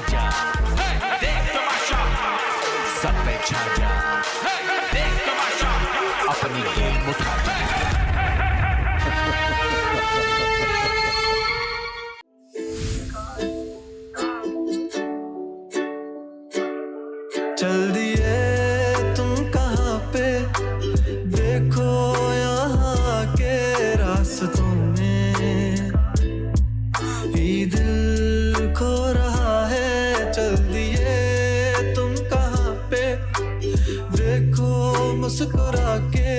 जा, देख तमाशा, सब पे छा जा, देख तमाशा, अपनी गेम उठा जा। चल दिए तुम कहाँ पे, देखो यहाँ के रास्तों में ही दिल खो रहा है। चल दिए तुम कहाँ पे, देखो मुस्कुरा के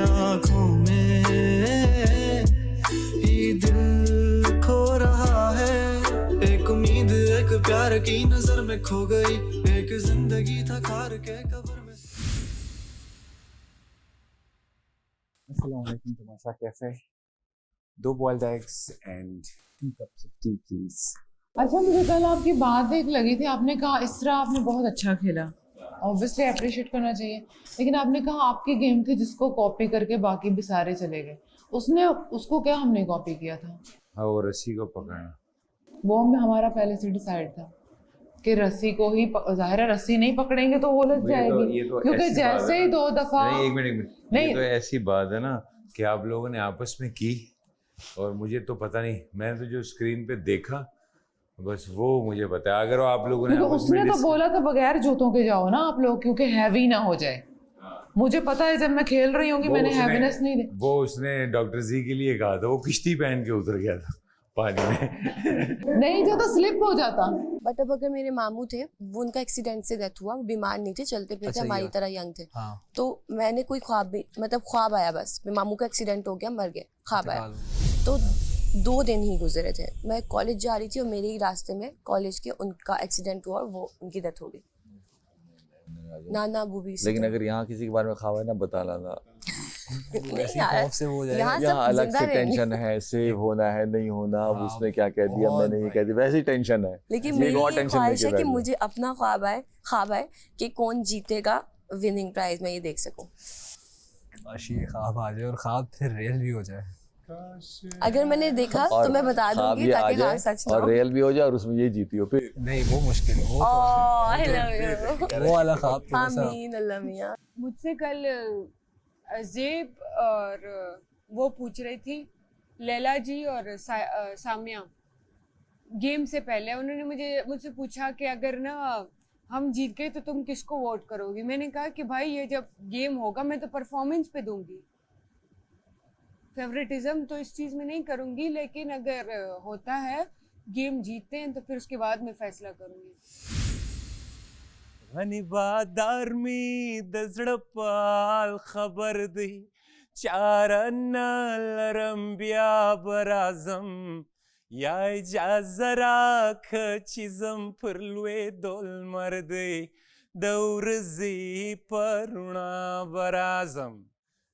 आँखों में ही दिल खो रहा है। एक उम्मीद एक प्यार की नजर में खो गई, एक जिंदगी था खार के कब्र में। अस्सलाम वालेकुम Tamasha cafe, 2 boiled eggs and 2 cups of tea please. अच्छा, मुझे कल आपकी बात एक लगी थी, आपने कहा इस तरह आपने बहुत अच्छा खेला, ऑब्वियसली अप्रिशिएट करना चाहिए, लेकिन आपने कहा आपकी गेम थी जिसको कॉपी करके बाकी भी सारे चले गए। उसको क्या हमने कॉपी किया था? हाँ, वो रस्सी को पकड़ना। वो में हमारा पहले से डिसाइड था कि रस्सी को ही जाहिर है, रस्सी नहीं पकड़ेंगे तो वो लग जाएगी, क्योंकि जैसे ही 2 दफा नहीं, एक मिनट नहीं, ये तो ऐसी बात है ना कि आप लोगों ने आपस में की और मुझे तो पता नहीं, मैंने तो जो स्क्रीन पे देखा बस वो मुझे पता है। अगर आप लोगों ने उसने तो बोला था बगैर जूतों के जाओ ना आप लोग, क्योंकि हैवी ना हो जाए। मुझे पता है जब मैं खेल रही हूँ मैंने हैवीनेस नहीं दी। वो उसने डॉक्टर जी के लिए कहा था, वो किश्ती पहन के उतर गया था पानी में। नहीं जो तो स्लिप हो जाता। बट अब अगर मेरे मामू थे, वो उनका एक्सीडेंट से डेथ हुआ, वो बीमार नहीं थे, चलते फिरते हमारी तरह यंग थे। तो मैंने कोई ख्वाब भी, मतलब ख्वाब आया बस, मेरे मामू का एक्सीडेंट हो गया, मर गए, ख्वाब आया। तो 2 दिन ही गुजरे थे, मैं कॉलेज जा रही थी और मेरे ही रास्ते में कॉलेज के उनका एक्सीडेंट हुआ और वो उनकी डेथ हो गई। नाना अबू भी। लेकिन अगर यहाँ किसी के बारे में खावा है ना, बता लाना। यहाँ अलग से टेंशन है, सेव होना है नहीं होना, अब उसने क्या कह दिया, मैंने ये कह दिया, वैसी टेंशन है। लेकिन मेरी ख्वाहिश है कि मुझे अपना ख्वाब आए कि कौन जीतेगा विनिंग प्राइज, मैं ये देख सकूं। ख्वाब आ जाए और ख्वाब फिर रियल भी हो जाए। अगर मैंने देखा तो मैं बता दूंगी, ताकि हाँ सच ना हो और रियल भी हो जाए और उसमें ये जीती हो फिर। नहीं वो मुश्किल है, वो वाला ख्वाब तो आमीन अल्लाह मियां। मुझसे कल ज़ेब और वो पूछ रही थी, लैला जी और सामिया, गेम से पहले उन्होंने मुझसे पूछा कि अगर ना हम जीत गए तो तुम किसको वोट करोगी। मैंने कहा कि भाई ये जब गेम होगा मैं तो परफॉर्मेंस पे दूंगी, फेवरेटिज्म तो इस चीज़ में नहीं करूंगी, लेकिन अगर होता है गेम जीतते हैं तो फिर उसके बाद मैं फैसला करूंगी। आणि बादार मी दजडपाल खबर दी चारन्ना लरंबिया बराजम याय जरा खचिजम फरलवे दोल मर्दे दौरजी परुणा बराजम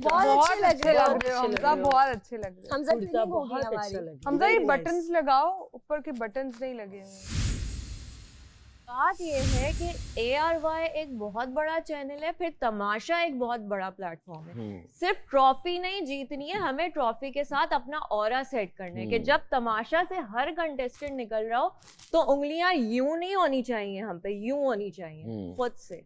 बहुत अच्छे लग रहे हो हमजा, बहुत अच्छे लग रहे हो हमजा। ये बटन्स लगाओ, ऊपर के बटन्स नहीं लगे हुए। बात ये है कि ARY एक बहुत बड़ा चैनल है, फिर तमाशा एक बहुत बड़ा प्लेटफॉर्म है। सिर्फ ट्रॉफी नहीं जीतनी है, हमें ट्रॉफी के साथ अपना ऑरा सेट करना है कि जब तमाशा से हर कंटेस्टेंट निकल रहा हो तो उंगलियां यूं नहीं होनी चाहिए, हम पे यूं होनी चाहिए खुद से,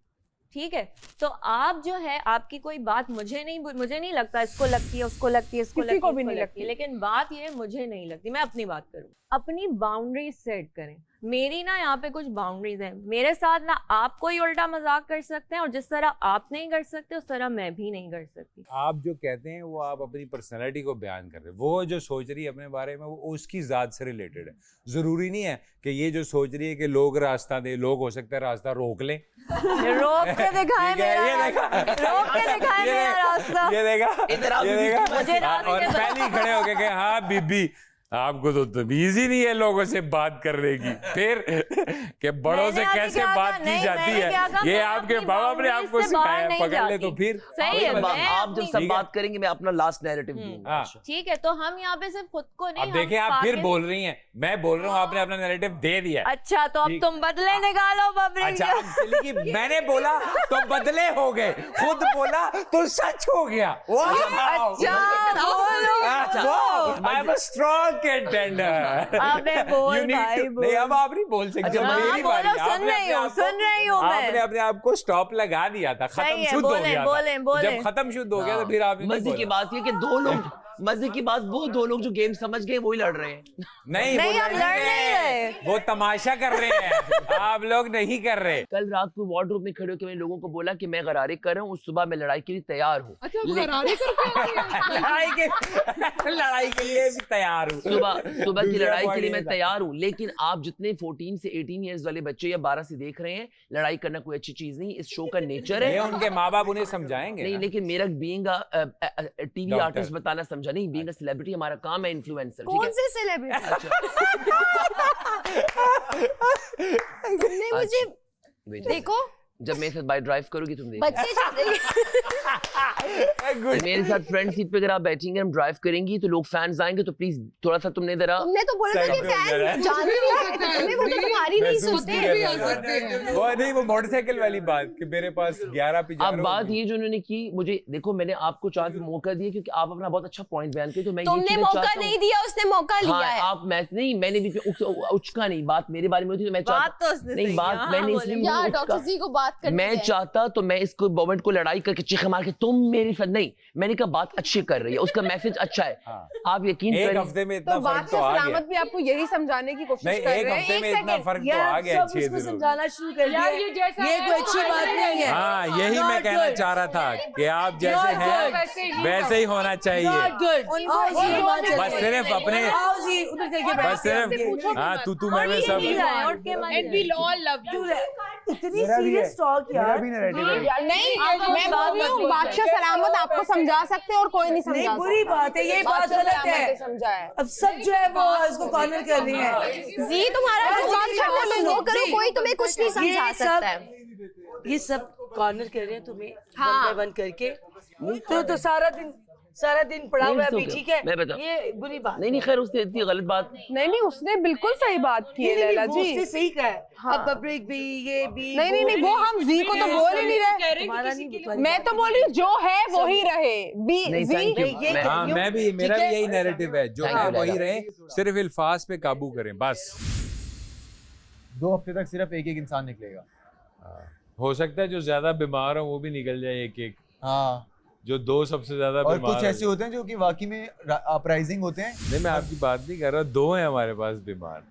ठीक है? तो आप जो है, आपकी कोई बात मुझे नहीं लगता इसको लगती है, उसको लगती है, इसको लगती है, भी नहीं लगती, लेकिन बात ये मुझे नहीं लगती। मैं अपनी बात करूँ, अपनी बाउंड्रीज सेट करें। मेरी ना यहाँ पे कुछ बाउंड्रीज हैं, मेरे साथ ना आप कोई उल्टा मजाक कर सकते हैं और जिस तरह आप नहीं कर सकते उस तरह मैं भी नहीं कर सकती। आप जो कहते हैं वो आप अपनी पर्सनैलिटी को बयान कर रहे हैं, वो जो सोच रही है अपने बारे में वो उसकी जात से रिलेटेड है। जरूरी नहीं है कि ये जो सोच रही है कि लोग रास्ता दे, लोग हो सकता है रास्ता रोक लें, रोक के दिखाएं ये देखा मुझे और पहले खड़े होके हाँ बीबी आपको तो तमीज ही नहीं है लोगों से बात करने की, फिर कि बड़ों से कैसे बात की जाती है, ये आपके बाबा ने आपको सिखाया, पकड़ ले तो फिर सही है। आप जब सब बात करेंगे मैं अपना लास्ट नैरेटिव दूंगा। ठीक है, तो हम यहाँ पे सिर्फ खुद को नहीं, अब देखिए आप फिर बोल रही हैं, मैं बोल रहा हूँ आपने अपना नैरेटिव दे दिया। अच्छा तो अब तुम बदले निकालो बबली। अच्छा चलिए कि मैंने बोला तो बदले हो गए, खुद बोला तो सच हो गया। अच्छा I am a strong contender. अबे बोल भाई बोल। नहीं अब आप नहीं बोल सकते। मेरी बारी। सुन रही हूँ मैं। आपने अपने आप को स्टॉप लगा दिया था, खत्म शुद्ध हो गया था। जब खत्म शुद्ध हो गया तो फिर आप मजे की बात ये कि दो लोग मजे की बात वो दो लोग जो गेम समझ गए वही लड़ रहे हैं। नहीं हम लड़ नहीं रहे, वो तमाशा कर रहे हैं, आप लोग नहीं कर रहे। कल रात को वार्डरोब में खड़े होकर मैंने लोगों को बोला कि मैं गरारे कर रहा हूँ, सुबह मैं लड़ाई के लिए तैयार हूँ। लड़ाई के लिए भी तैयार हूँ, सुबह की लड़ाई के लिए मैं तैयार हूँ। लेकिन आप जितने 14 से 18 इयर्स वाले बच्चे या 12 से देख रहे हैं, लड़ाई करना कोई अच्छी चीज नहीं, इस शो का नेचर है। ये उनके माँ बाप उन्हें समझाएंगे। नहीं, लेकिन मेरा बीइंग टीवी आर्टिस्ट बताना समझा नहीं, बीइंग अ सेलिब्रिटी हमारा काम है, इन्फ्लुएंसर। कौन से सेलिब्रिटी? तुमने मुझे देखो, जब मेरे साथ बाइक ड्राइव करोगी तुम देखो। मेरे साथ फ्रंट सीट पे अगर आप बैठेंगे, हम ड्राइव करेंगी तो लोग फैंस आएंगे, तो प्लीज थोड़ा सा तुमने तुमने तो बोला था कि फैंस जानते हैं, वो तो तुम्हारी नहीं सुनते। वो नहीं, वो मोटरसाइकिल वाली बात कि मेरे पास 11 पिजारो। अब बात ये जो उन्होंने की, मुझे देखो मैंने आपको चांस मौका दिया क्योंकि आप अपना बहुत अच्छा पॉइंट बयान किए, तो मैं तुमने मौका नहीं दिया, उसने मौका लिया है। आप मैंने भी उचका नहीं, बात मेरे बारे में होती तो मैं चाहता नहीं, बात मैंने इसलिए डॉक्टर जी को बात करनी मैं चाहता तो मैं इसको गवर्नमेंट को लड़ाई करके चीख मार के तुम मेरी साथ नहीं, मैंने कहा बात अच्छी कर रही है, उसका मैसेज अच्छा है। आप यकीन एक करें, हफ्ते में इतना फर्क तो आ गया। भी आपको यही समझाने की कोशिश कर रहे हैं। एक हफ्ते में इतना फर्क तो आ गया। 6 दिन समझाना शुरू कर दिया, ये कोई अच्छी बात नहीं है। हाँ, यही मैं कहना चाह रहा था कि आप जैसे हैं वैसे ही होना चाहिए। बस सिर्फ अपने, बस सिर्फ हाँ तू मैं सब। इतनी सीरियस टॉक यार। नहीं, मैं बोल रही हूँ बादशाह सलामत आपको समझा सकते हैं और कोई नहीं समझा। नहीं, बुरी बात है, ये बात गलत है। अब सब जो है वो इसको कॉर्नर कर रही है। जी तुम्हारा जो बात करते हो करो, कोई तुम्हें कुछ नहीं समझा सकता है। ये सब कॉर्नर कर रहे हैं तुम्हें, हाँ। बंद करके तो सारा दिन पड़ा हुआ है अभी, ठीक है। मैं बता, ये बुरी बात नहीं खैर उसने इतनी गलत बात नहीं, उसने बिल्कुल सही बात की है लैला जी। उसने सही कहा है। अब पब्लिक भी ये भी नहीं, वो हम जी को तो बोल ही नहीं रहे। मैं तो बोल रही हूँ जो है वो ही रहे। मैं भी, मेरा भी यही नैरेटिव है, जो है वही रहे, सिर्फ अल्फाज पे काबू करें बस। 2 हफ्ते तक सिर्फ एक इंसान निकलेगा। हो सकता है जो ज्यादा बीमार हो वो भी निकल जाए एक। हाँ, जो 2 सबसे ज्यादा और बीमार कुछ ऐसे होते हैं जो कि वाकई में अपराइजिंग होते हैं। नहीं, मैं आपकी बात नहीं कर रहा, 2 हैं हमारे पास बीमार,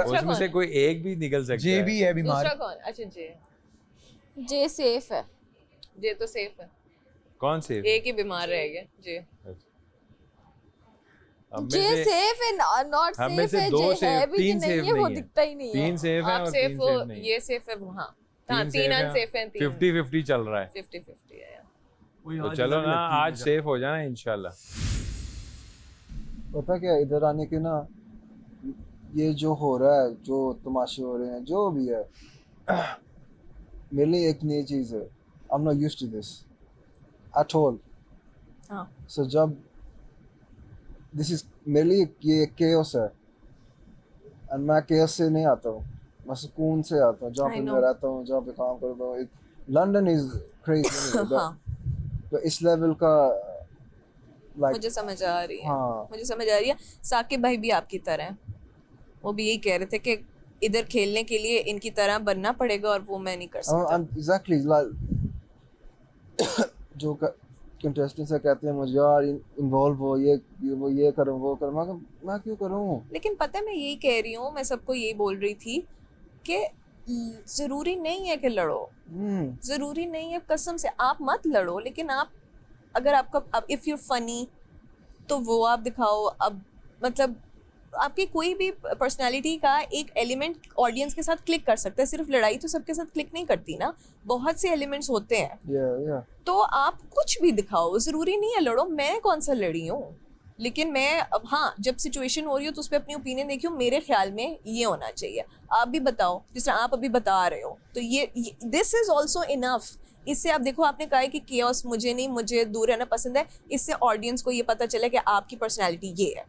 उसमें से कोई एक भी निकल सकता है। जे भी है बीमार। दूसरा कौन? अच्छा जे सेफ है। जे तो सेफ है। कौन सेफ? एक ही बीमार रहेगा जे। जे सेफ है, नॉट हमें सेफ से है, 2 जे है सेफ, भी 3 सेफ नहीं है, वो नहीं दिखता ही नहीं है। 3 सेफ है आप और 3 सेफ हो, सेफ नहीं। ये सेफ है, हाँ 3 अनसेफ हैं, 50-50 चल रहा है। 50-50 है। तो चलो ना, आज सेफ हो जाना इंशाल्लाह। पता क्या, इधर आने के ना, ये जो हो रहा है, जो तमाशे हो रहे हैं, जो भी है, मेरे लिए एक नई चीज़ है। I am not used to this at all. So जब दिस इज मेरे लिए ये केओस है, एंड मैं केओस से नहीं आता हूँ, मैं सुकून से आता हूँ, जहाँ पे मैं रहता हूँ, जहाँ पे काम करता हूँ। लंदन इज क्रेजी, तो इस लेवल का मुझे समझ आ रही है। हाँ। मुझे समझ आ रही है। साकिब भाई भी आपकी तरह हैं, वो भी यही कह रहे थे कि इधर खेलने के लिए इनकी तरह बनना पड़ेगा और वो मैं नहीं कर सकता। एग्जैक्टली, जो कंटेस्टेंट्स कहते हैं मुझे यार इन्वॉल्व हो, ये करूँ वो करूँ, मैं क्यों करूँ? लेकिन पता है मैं यही कह रही हूँ, मैं सबको यही बोल रही थी कि जरूरी नहीं है कि लड़ो, जरूरी नहीं है, कसम से आप मत लड़ो, लेकिन आप अगर आपका इफ यू फनी तो वो आप दिखाओ। अब मतलब आपकी कोई भी पर्सनालिटी का एक एलिमेंट ऑडियंस के साथ क्लिक कर सकता है, सिर्फ लड़ाई तो सबके साथ क्लिक नहीं करती ना, बहुत से एलिमेंट्स होते हैं। yeah. तो आप कुछ भी दिखाओ, जरूरी नहीं है लड़ो। मैं कौन सा लड़ी हूँ? लेकिन मैं अब हाँ जब सिचुएशन हो रही हो तो उस पर अपनी ओपिनियन देखी हूँ, मेरे ख्याल में ये होना चाहिए। आप भी बताओ, जिस तरह आप अभी बता रहे हो, तो ये दिस इज ऑल्सो इनफ। इससे आप देखो, आपने कहा है कि केओस मुझे नहीं, मुझे दूर रहना पसंद है, इससे ऑडियंस को ये पता चला कि आपकी पर्सनैलिटी ये है।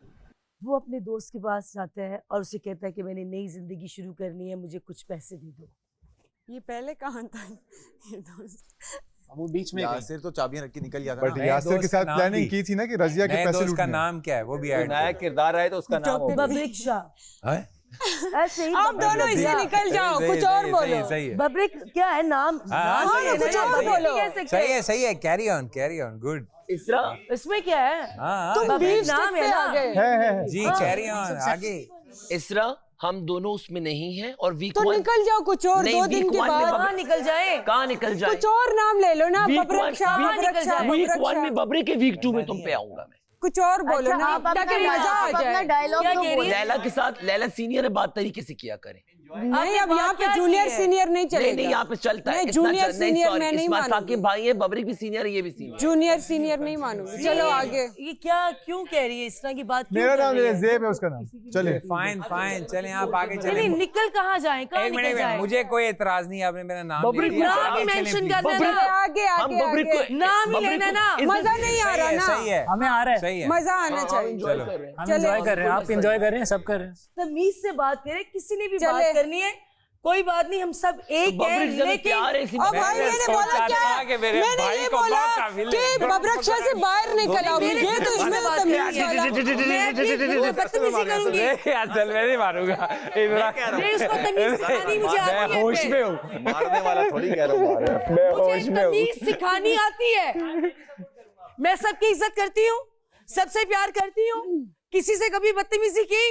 वो अपने दोस्त के पास जाता है और उसे कहता है कि मैंने नई जिंदगी शुरू करनी है, मुझे कुछ पैसे दे दो। ये पहले कहाँ था ये दोस्त? वो बीच में यासिर तो चाबियां रख के निकल गया था बट यासिर के साथ प्लानिंग की थी ना कि रजिया के पैसे लूटने। का नाम क्या है वो भी ऐड नया किरदार आए तो उसका नाम होगा बब्रिक शाह। ऐसे ही आप दोनों इससे निकल जाओ, कुछ और बोलो। बब्रिक क्या है नाम? कुछ और बोलो। सही है, कैरी ऑन, गुड। इसरा इसमें क्या है? तुम बीच नाम है ना जी, कैरी ऑन आगे। इसरा हम दोनों उसमें नहीं हैं और वीक तो निकल जाओ कुछ और, 2 दिन के बाद कहाँ निकल जाए? कहाँ निकल जाए? कुछ और नाम ले लो ना। बब्रिक शाह, वीक 1 में बब्रिक के वीक 2 में तुम पे आऊंगा मैं। कुछ और बोलो ना ताकि मजा आ जाए। क्या कह रही है? लैला के साथ, लैला सीनियर है, बात तरीके से किया करें। नहीं, अब यहाँ पे जूनियर सीनियर नहीं चलेगा। नहीं, यहाँ पे चलता है। जूनियर सीनियर मैं नहीं मानूंगी। साकिब भाई है, बब्रिक भी सीनियर है, ये भी सीनियर। जूनियर सीनियर नहीं मानूंगी। चलो आगे। ये क्या क्यों कह रही है इस तरह की बात? मेरा नाम ज़ेब है, उसका नाम। चले फाइन, चलें आप आगे चलें। नहीं, निकल कहाँ जाए? कहाँ निकल जाए? मुझे कोई एतराज नहीं, आपने मेरा नाम बब्रिक नाम ही मेंशन करना ना। आगे नाम ही लेना ना। मजा नहीं आ रहा ना? सही है, हमें आ रहा है, सही है, मजा आना चाहिए। चलो हम एंजॉय कर रहे हैं, आप एंजॉय कर रहे हैं, सब कर रहे हैं। तमीज से बात करें, किसी ने भी बात करनी है, कोई बात नहीं, हम सब एक हैं। लेकिन अब भाई मैंने बोला क्या? मैंने ये बोला कि बब्रिक शाह से बाहर निकल आओ। ये तो इसमें तमीज वाला। मैं बदतमीजी करूंगी। असल में नहीं मारूंगा, नहीं, उसको तमीज सिखानी मुझे आती है। मैं होश में हूँ, मारने वाला थोड़ी कह रहा हूँ, मैं होश मुझे में हूँ। तमीज सिखानी आती है। मैं सबकी इज्जत करती हूँ, सबसे प्यार करती हूँ, किसी से कभी बदतमीजी की?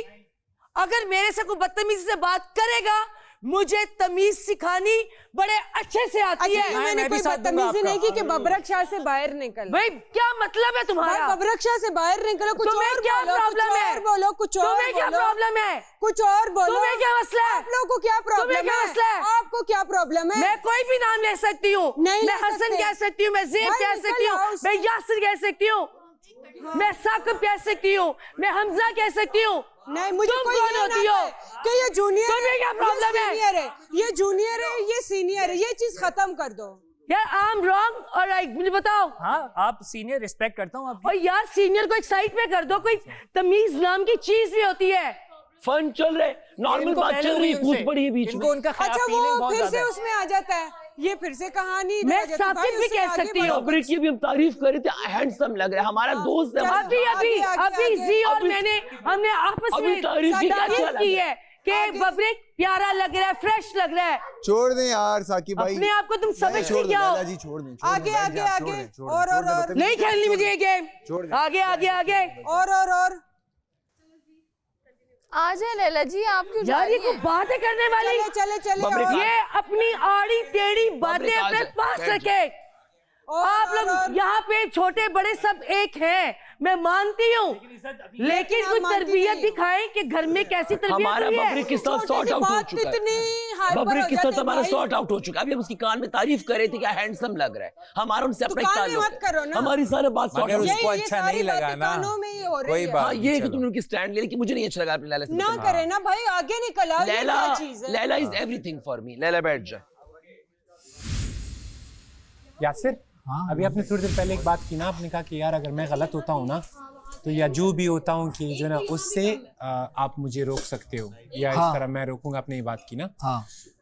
अगर मेरे से कोई बदतमीजी से बात करेगा, मुझे तमीज सिखानी बड़े अच्छे से आती है। मैंने कोई बदतमीजी नहीं की कि बब्रिक शाह से बाहर निकल। भाई क्या मतलब है तुम्हारा? बब्रिक शाह से बाहर निकलो, कुछ तुम्हें और क्या बोलो, प्रॉब्लम है? बोलो कुछ और। तुम्हें क्या प्रॉब्लम है? कुछ और बोलो। तुम्हें क्या मसला है? आप लोगों को क्या प्रॉब्लम है? आपको क्या प्रॉब्लम है? मैं कोई भी नाम ले सकती हूँ। नहीं, मैं हसन कह सकती हूँ, मैं ज़ेब कह सकती हूँ, मैं यासिर कह सकती हूँ, मैं साकिब कह सकती हूँ, मैं हमजा कह सकती हूँ। नहीं, मुझे तुम कोई कौन होती हो? कि ये जूनियर है, तुम्हें क्या प्रॉब्लम है? ये जूनियर है, ये सीनियर है, ये चीज खत्म कर दो यार। आई एम रॉन्ग और राइट, मुझे बताओ। हाँ, आप सीनियर, रिस्पेक्ट करता हूँ आपकी। और यार सीनियर को एक साइड पे कर दो, कोई तमीज नाम की चीज भी होती है। फन चल रहे, नॉर्मल बात चल रही है, कूद पड़ी है बीच में। उनका अच्छा, वो फिर से उसमें आ जाता है, ये फिर से कहानी। मैं साकिब भी कह सकती हूँ। बब्रिक की भी हम तारीफ कर रहे थे, हैंडसम लग रहा है, हमारा दोस्त है। अभी जी और मैंने हमने आपस में तारीफ की है कि बब्रिक प्यारा लग रहा है, फ्रेश लग रहा है। छोड़ दें यार साकिब भाई, अपने आप को तुम समझते क्या हो? जी छोड़ दें, आगे और नहीं खेलनी मुझे ये गेम। आगे और आ जाए लैला जी, आप क्यों यार ये कोई बातें करने वाली? चले ये अपनी आड़ी टेढ़ी बातें अपने पास रखे। आप लोग यहाँ पे छोटे बड़े सब एक हैं, मैं मानती हूँ, लेकिन कुछ तरबियत दिखाएं कि घर में कैसी तरबियत हमारा हुई है। बब्रिक के साथ सॉर्ट आउट हो चुका है। बब्रिक के साथ हमारा सॉर्ट आउट हो चुका है। अभी हम उसकी कान में तारीफ कर रहे थे कि हैंडसम लग रहा है। हमारा उनसे अपना ताल्लुक है, हमारी सारी बात सॉर्ट आउट। उसको अच्छा नहीं लगा ना, कोई बात। ये कि तुमने उनकी स्टैंड ले, लेकिन मुझे नहीं अच्छा लगा अपने लैला से। ना करे ना भाई, आगे निकल आओ। Laila is everything for me. Laila बैठ जा। यासिर, अभी आपने थोड़ी देर पहले एक बात की ना, आपने कहा कि यार अगर मैं गलत होता हूँ ना, तो या जो भी होता हूँ कि जो ना उससे आप मुझे रोक सकते हो, या इस तरह मैं रोकूंगा। आपने ये बात की ना,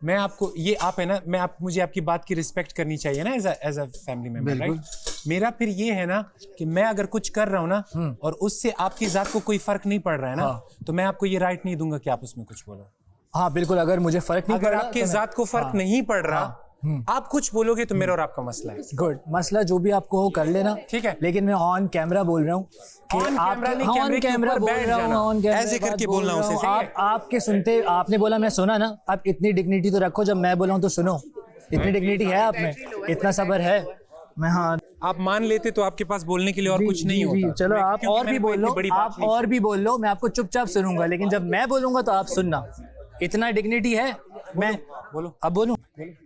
मैं आपको ये आप है ना, मुझे आपकी बात की रिस्पेक्ट करनी चाहिए ना as a family member, right? मेरा फिर ये है ना कि मैं अगर कुछ कर रहा हूँ ना और उससे आपकी जात को कोई फर्क नहीं पड़ रहा है ना, तो मैं आपको ये राइट नहीं दूंगा कि आप उसमें कुछ बोलो। हाँ बिल्कुल, अगर मुझे फर्क नहीं पड़ रहा, आपकी जात को फर्क नहीं पड़ रहा, आप कुछ बोलोगे तो मेरा और आपका मसला है। गुड, मसला जो भी आपको हो कर लेना, ठीक है, लेकिन मैं ऑन कैमरा बोल रहा हूँ कि ऑन कैमरा बोल रहा हूँ, ऑन कैमरा करके बोल रहा हूँ। आप आपके सुनते, आपने बोला मैं सुना ना, अब इतनी डिग्निटी तो रखो, जब मैं बोला हूँ तो सुनो। इतनी डिग्निटी है आप में, इतना सब्र है। मैं हाँ, आप मान लेते तो आपके पास बोलने के लिए और कुछ नहीं होता। चलो आप और भी बोल लो, आप और भी बोल लो, मैं आपको चुपचाप सुनूंगा, लेकिन जब मैं बोलूंगा तो आप सुनना। इतना डिग्निटी है। मैं बोलो, अब बोलूं?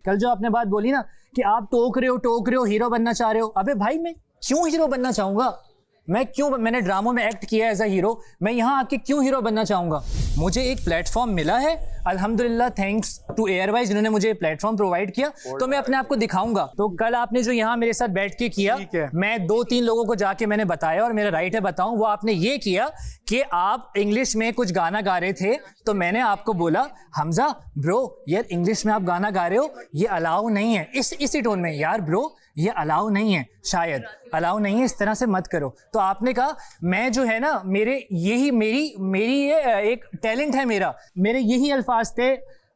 कल जो आपने बात बोली ना कि आप टोक रहे हो, हीरो बनना चाह रहे हो, अबे भाई मैं क्यों हीरो बनना चाहूंगा? मैं क्यों, मैंने ड्रामों में एक्ट किया एज अ हीरो, मैं यहाँ आके क्यों हीरो बनना चाहूँगा? मुझे एक प्लेटफॉर्म मिला है अल्हम्दुलिल्लाह, थैंक्स टू एयरवाइज जिन्होंने मुझे प्लेटफॉर्म प्रोवाइड किया, तो मैं अपने आप को दिखाऊंगा। तो कल आपने जो यहाँ मेरे साथ बैठ के किया, मैं 2-3 लोगों को जाके मैंने बताया और मेरा राइट है बताऊं, वो आपने ये किया कि आप इंग्लिश में कुछ गाना गा रहे थे, तो मैंने आपको बोला हमजा ब्रो यार इंग्लिश में आप गाना गा रहे हो, ये अलाउ नहीं है, इसी टोन में, यार ब्रो ये अलाउ नहीं है, शायद अलाउ नहीं है, इस तरह से मत करो। तो आपने कहा मैं जो है ना, मेरे यही मेरी ये एक टैलेंट है, मेरे यही अल्फाज थे,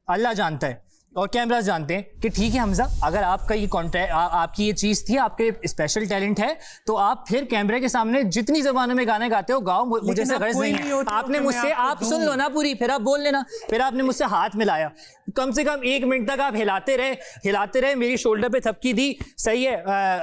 अल्लाह जानता है और कैमरास जानते हैं कि ठीक है हमजा, अगर आपका ये कॉन्ट्रैक्ट, आपकी ये चीज़ थी, आपके स्पेशल टैलेंट है, तो आप फिर कैमरे के सामने जितनी ज़बानों में गाने गाते हो गाओ, मुझे से गर्ज नहीं है। आपने मुझसे, आप सुन लो ना पूरी, फिर आप बोल लेना। फिर आपने मुझसे हाथ मिलाया, कम से कम 1 मिनट तक आप हिलाते रहे, मेरी शोल्डर पे थपकी दी, सही है,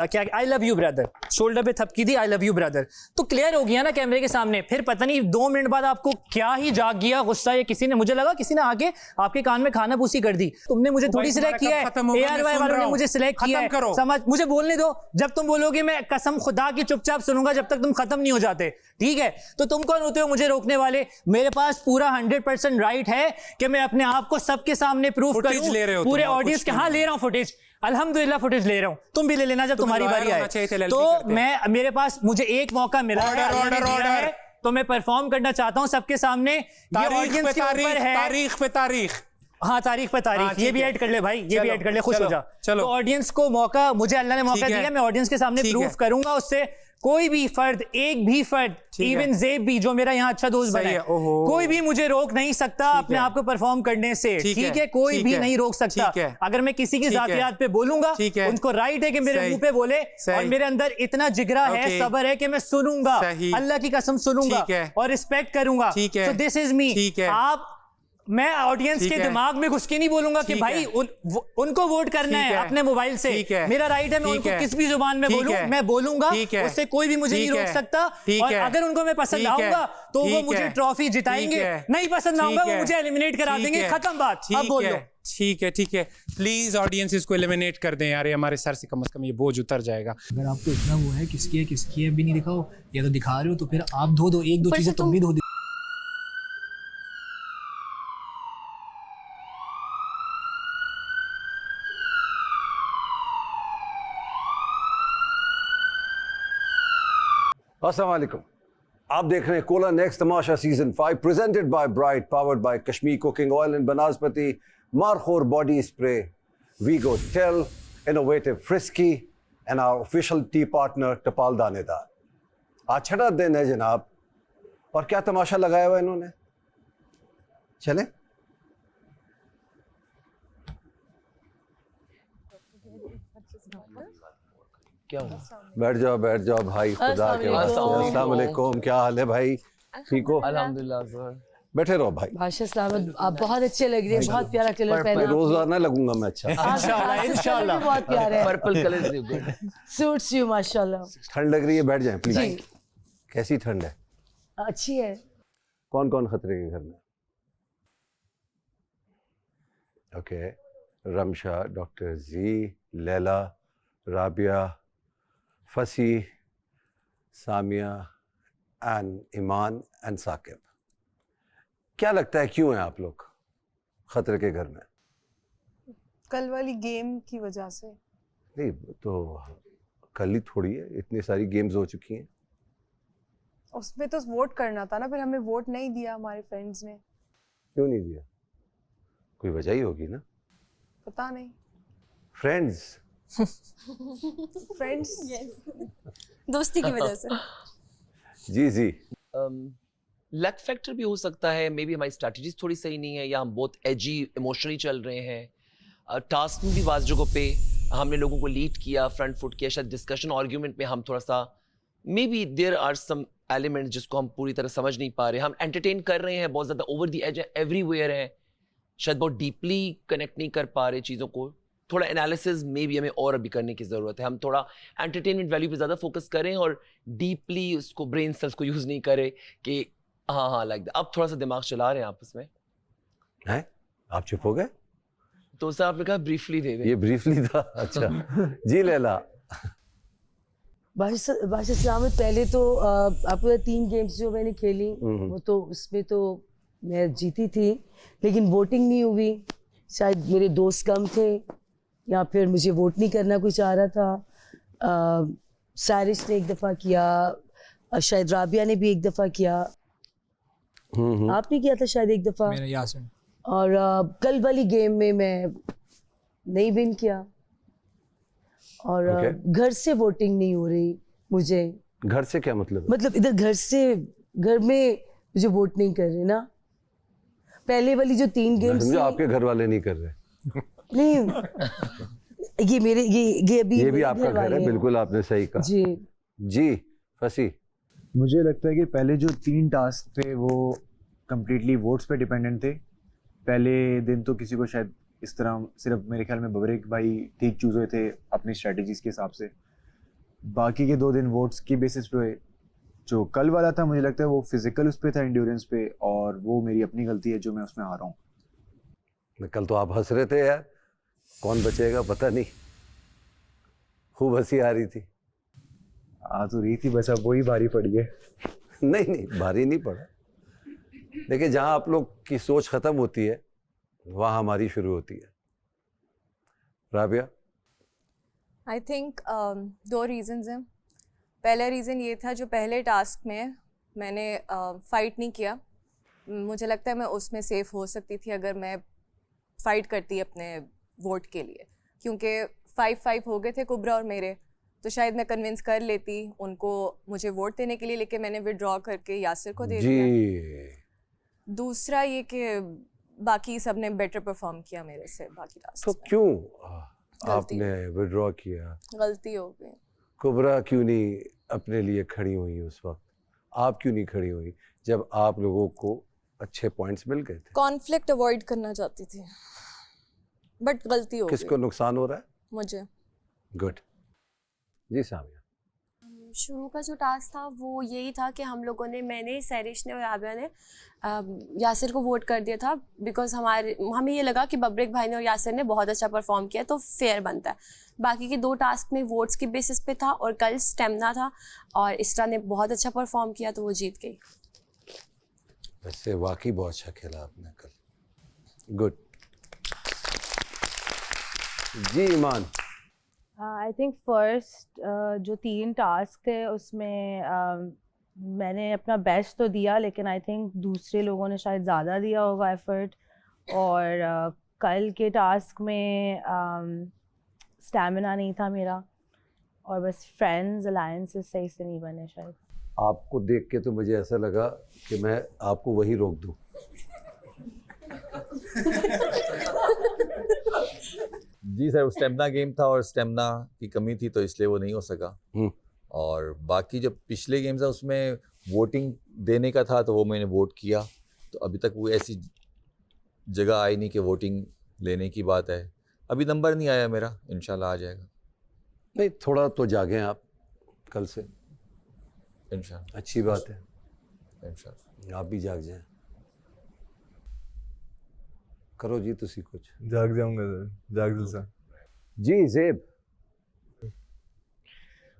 क्या I love you brother, shoulder पे थपकी दी, आई लव यू ब्रदर, तो क्लियर हो गया ना कैमरे के सामने। फिर पता नहीं 2 मिनट बाद आपको क्या ही जाग गया गुस्सा, या किसी ने, मुझे लगा किसी ने आके आपके कान में खाना पूसी कर दी। तुमने मुझे थोड़ी सिलेक्ट किया है, ARY वालों ने मुझे सिलेक्ट किया है, समझ, मुझे बोलने दो, जब तुम बोलोगे मैं कसम खुदा की चुपचाप सुनूंगा जब तक तुम खत्म नहीं हो जाते, ठीक है? तो तुम कौन होते हो मुझे रोकने वाले? मेरे पास पूरा 100% राइट है कि मैं अपने आप को सबके सामने प्रूफ करूं, पूरे ऑडियंस के, हाँ ले रहा हूं फुटेज, अल्हम्दुलिल्लाह फुटेज ले रहा हूं, तुम भी ले लेना जब तुम्हारी बारी आए। तो मैं, मेरे पास, मुझे एक मौका मिला है, तो मैं परफॉर्म करना चाहता हूं सबके सामने, ये ऑडियंस के ऊपर है। तारीख पे तारीख, हाँ तारीख पे तारीख, ये भी ऐड कर ले भाई, ये भी ऐड कर ले, खुश हो जा। तो ऑडियंस को मौका, मुझे अल्लाह ने मौका दिया, मैं ऑडियंस के सामने प्रूफ करूंगा, उससे कोई भी फर्द, एक भी फर्द, इवन ज़ेब भी जो मेरा यहाँ अच्छा दोस्त बना है, कोई भी मुझे रोक नहीं सकता अपने आप को परफॉर्म करने से, ठीक है? कोई भी नहीं रोक सकता। अगर मैं किसी की जातियात पे बोलूंगा, उनको राइट है कि मेरे मुंह पे बोले, और मेरे अंदर इतना जिगरा है, सब्र है कि मैं सुनूंगा, अल्लाह की कसम सुनूंगा और रिस्पेक्ट करूंगा। So this is me. आप, मैं ऑडियंस के दिमाग में घुस के नहीं बोलूंगा कि भाई उनको वोट करना है अपने मोबाइल से, मेरा राइट है, मैं उनको किस भी जुबान में बोलूं, मैं बोलूंगा, उससे कोई भी मुझे नहीं रोक सकता। और अगर उनको मैं पसंद आऊंगा तो वो मुझे ट्रॉफी जिताएंगे, नहीं पसंद आऊंगा वो मुझे एलिमिनेट करा देंगे, खत्म बात। अब बोलो। ठीक है, प्लीज ऑडियंस इसको एलिमिनेट कर दें यार, हमारे सर से कम से कम ये बोझ उतर जाएगा। अगर आपको इतना वो है किसकी है भी नहीं दिखाओ, या तो दिखा रहे हो तो फिर आप धो दो, 1-2 चीजें तुम भी धो दो। अस्सलाम वालेकुम, आप देख रहे हैं cola next Tamasha season 5 presented by Bright, powered by Kashmir cooking oil and Banaspati Markhor body spray, वीगो टेल, innovative Frisky and our official tea partner Tapal Danedar. आज छठा दिन है जनाब, और क्या तमाशा लगाया हुआ इन्होंने, चले क्या बैठ जाओ भाई, खुदा के वास्ते। अस्सलाम वालेकुम, क्या हाल है भाई, ठीक हो? अल्हम्दुलिल्लाह सर। बैठे रहो भाई। भाषा साहब आप बहुत अच्छे लग रहे हैं, बहुत प्यारा कलर पहना है। रोजाना लगूंगा मैं, अच्छा इंशाल्लाह बहुत प्यारे हैं, purple colour is good, suits you माशाल्लाह। ठंड लग रही है, बैठ जाएं प्लीज। कैसी ठंड है? अच्छी है। कौन कौन खतरे के घर में? Okay, Ramsha, doctor ji, Laila, Rabia, Fasi, Samia and Iman and Saqib. क्या लगता है क्यों हैं आप लोग खतरे के घर में? कल वाली गेम की वजह से। नहीं तो कल ही थोड़ी है, इतनी सारी गेम्स हो चुकी हैं। उसमें तो वोट करना था ना, फिर हमें वोट नहीं दिया हमारे फ्रेंड्स ने। क्यों नहीं दिया? कोई वजह ही होगी ना। पता नहीं। फ्रेंड्स दोस्ती की वजह से। जी लक फैक्टर भी हो सकता है, मे बी हमारी स्ट्रैटेजीज थोड़ी सही नहीं है, या हम बहुत एजी इमोशनली चल रहे हैं। टास्क में भी वाज जगहों पे हमने लोगों को लीड किया, फ्रंट फुट किया, शायद डिस्कशन आर्ग्यूमेंट में हम थोड़ा सा, maybe there are some elements जिसको हम पूरी तरह समझ नहीं पा रहे। हम एंटरटेन कर रहे हैं, बहुत ज़्यादा ओवर द एज एवरीवेयर है, शायद बहुत डीपली कनेक्ट नहीं कर पा रहे चीज़ों को। थोड़ा एनालिसिस में भी हमें और अभी करने की ज़रूरत है। हम थोड़ा एंटरटेनमेंट वैल्यू पे ज़्यादा फोकस करें और डीपली उसको, ब्रेन सेल्स को यूज़ नहीं करें कि हाँ लाइक दैट। अब थोड़ा सा दिमाग चला रहे हैं आपस में। हैं? आप चुप हो गए? तो सर आपने कहा ब्रीफली दे। ये ब्रीफली था, अच्छा। जी लैला। बादशाह सलामत पहले तो आपको 3 गेम्स जो मैंने खेली वो तो उसमें तो मैं जीती थी, लेकिन वोटिंग नहीं हुई। शायद मेरे दोस्त कम थे या फिर मुझे वोट नहीं करना कोई चाह रहा था। सारिश ने एक दफ़ा किया, शायद राबिया ने भी एक दफ़ा किया, आपने किया था शायद एक दफ़ा, मैंने यासिन। और कल वाली गेम में मैं नहीं विन किया और घर से वोटिंग नहीं हो रही मुझे। घर से क्या मतलब? मतलब इधर घर में मुझे वोट नहीं कर रहे ना। पहले वाली जो 3 गेम्स आपके घर वाले नहीं कर रहे? नहीं, ये मेरे ये भी आपका घर है, बिल्कुल आपने सही कहा। जी फसी। मुझे लगता है कि पहले जो 3 टास्क थे वो कम्प्लीटली वोट्स पे डिपेंडेंट थे। पहले दिन तो किसी को शायद इस तरह सिर्फ मेरे ख्याल में बबरेक भाई ठीक चूज हुए थे अपनी स्ट्रेटजीज के हिसाब से। बाकी के 2 दिन वोट्स की बेसिस पे। जो कल वाला था मुझे लगता है वो फिजिकल उस पे था, एंड्योरेंस पे, और वो मेरी अपनी गलती है जो मैं उसमें हारा हूँ। कल तो आप हंस रहे थे यार, कौन बचेगा पता नहीं, खूब हंसी आ रही थी। आ तो रही थी, बस अब वही भारी पड़ी है। नहीं भारी नहीं पड़ा। देखिए जहाँ आप लोग की सोच खत्म होती है वहाँ हमारी शुरू होती है। राबिया? आई थिंक 2 रीजंस हैं। पहला रीज़न ये था, जो पहले टास्क में मैंने फ़ाइट नहीं किया, मुझे लगता है मैं उसमें सेफ़ हो सकती थी अगर मैं फ़ाइट करती अपने वोट के लिए, क्योंकि 5-5 हो गए थे कुबरा और मेरे, तो शायद मैं कन्विंस कर लेती उनको मुझे वोट देने के लिए, लेकिन मैंने विड्रॉ करके यासिर को दे दिया। दूसरा ये कि बाकी सब ने बेटर परफॉर्म किया मेरे से बाकी टास्क। तो क्यों आपने विड्रॉ किया? गलती हो गई। कुबरा क्यों नहीं अपने लिए खड़ी हुई उस वक्त? आप क्यों नहीं खड़ी हुई जब आप लोगों को अच्छे पॉइंट्स मिल गए थे? कॉन्फ्लिक्ट अवॉइड करना चाहती थी, बट गलती हो गई। किसको नुकसान हो रहा है? मुझे। गुड। जी सामिया। शुरू का जो टास्क था वो यही था कि हम लोगों ने, मैंने, सैरिश ने और आबिया ने यासिर को वोट कर दिया था, बिकॉज हमें ये लगा कि बबरेक भाई ने और यासिर ने बहुत अच्छा परफॉर्म किया तो फेयर बनता है। बाकी के 2 टास्क में वोट्स की बेसिस पे था और कल स्टेमिना था और इसरा ने बहुत अच्छा परफॉर्म किया तो वो जीत गई। वैसे वाकई बहुत अच्छा खेला आपने कल। गुड। जी ईमान। आई थिंक फर्स्ट जो 3 टास्क थे उसमें मैंने अपना बेस्ट तो दिया, लेकिन आई थिंक दूसरे लोगों ने शायद ज़्यादा दिया होगा एफर्ट। और कल के टास्क में स्टैमिना नहीं था मेरा, और बस फ्रेंड्स अलायंसेस सही से नहीं बने शायद। आपको देख के तो मुझे ऐसा लगा कि मैं आपको वही रोक दूं। जी सर, स्टेमिना गेम था और स्टेमिना की कमी थी तो इसलिए वो नहीं हो सका। और बाकी जो पिछले गेम्स है उसमें वोटिंग देने का था तो वो मैंने वोट किया, तो अभी तक वो ऐसी जगह आई नहीं कि वोटिंग लेने की बात है। अभी नंबर नहीं आया मेरा, इंशाल्लाह आ जाएगा। नहीं, थोड़ा तो जागें आप कल से, इंशाल्लाह। अच्छी बात है, इंशाल्लाह आप भी जाग जाएं। करो जी तुसी कुछ। जाग जाऊंगा सर, जाग जैसा। जी ज़ेब,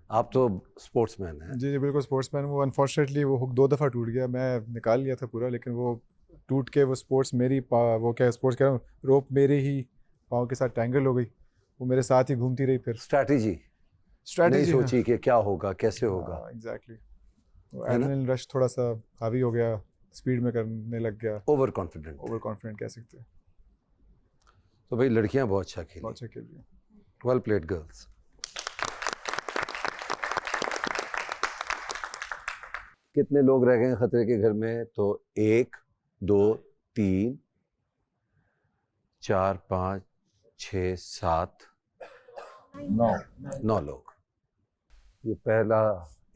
आप तो स्पोर्ट्समैन हैं। जी बिल्कुल स्पोर्ट्समैन। वो अनफॉर्चुनेटली वो हुक 2 दफ़ा टूट गया, मैं निकाल लिया था पूरा, लेकिन वो टूट के वो स्पोर्ट्स मेरी वो क्या स्पोर्ट्स कह रहा हूँ, रोप मेरे ही पाँव के साथ टैंगल हो गई, वो मेरे साथ ही घूमती रही। फिर स्ट्रैटेजी नहीं सोची कि क्या होगा कैसे होगा। एग्जैक्टली, एड्रेनलिन रश थोड़ा सा हावी हो गया, स्पीड में करने लग गया। ओवर कॉन्फिडेंट कह सकते हैं। तो भाई लड़कियां बहुत अच्छा खेली। बहुत अच्छा खेली। Well played girls. कितने लोग रह गए खतरे के घर में? तो 1 2 3 4 5 6 7 9 लोग। ये पहला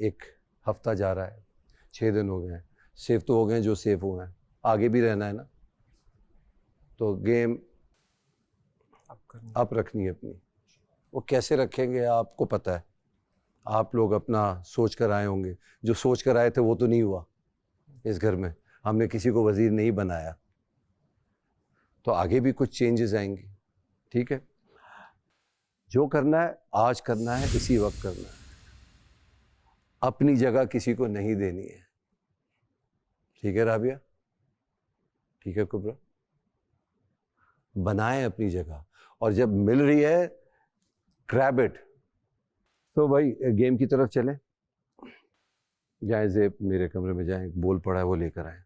एक हफ्ता जा रहा है, 6 दिन हो गए हैं। सेफ तो हो गए जो सेफ हुए हैं, आगे भी रहना है ना, तो गेम आप रखनी है अपनी। वो कैसे रखेंगे आपको पता है, आप लोग अपना सोच कर आए होंगे, जो सोच कर आए थे वो तो नहीं हुआ। इस घर में हमने किसी को वजीर नहीं बनाया, तो आगे भी कुछ चेंजेस आएंगे। ठीक है, जो करना है आज करना है, इसी वक्त करना है। अपनी जगह किसी को नहीं देनी है, ठीक है राबिया, ठीक है कुबरा, बनाए अपनी जगह, और जब मिल रही है ग्रैब इट। तो भाई गेम की तरफ चलें, जाए ज़ेब मेरे कमरे में जाएं, बोल पड़ा है वो लेकर आए।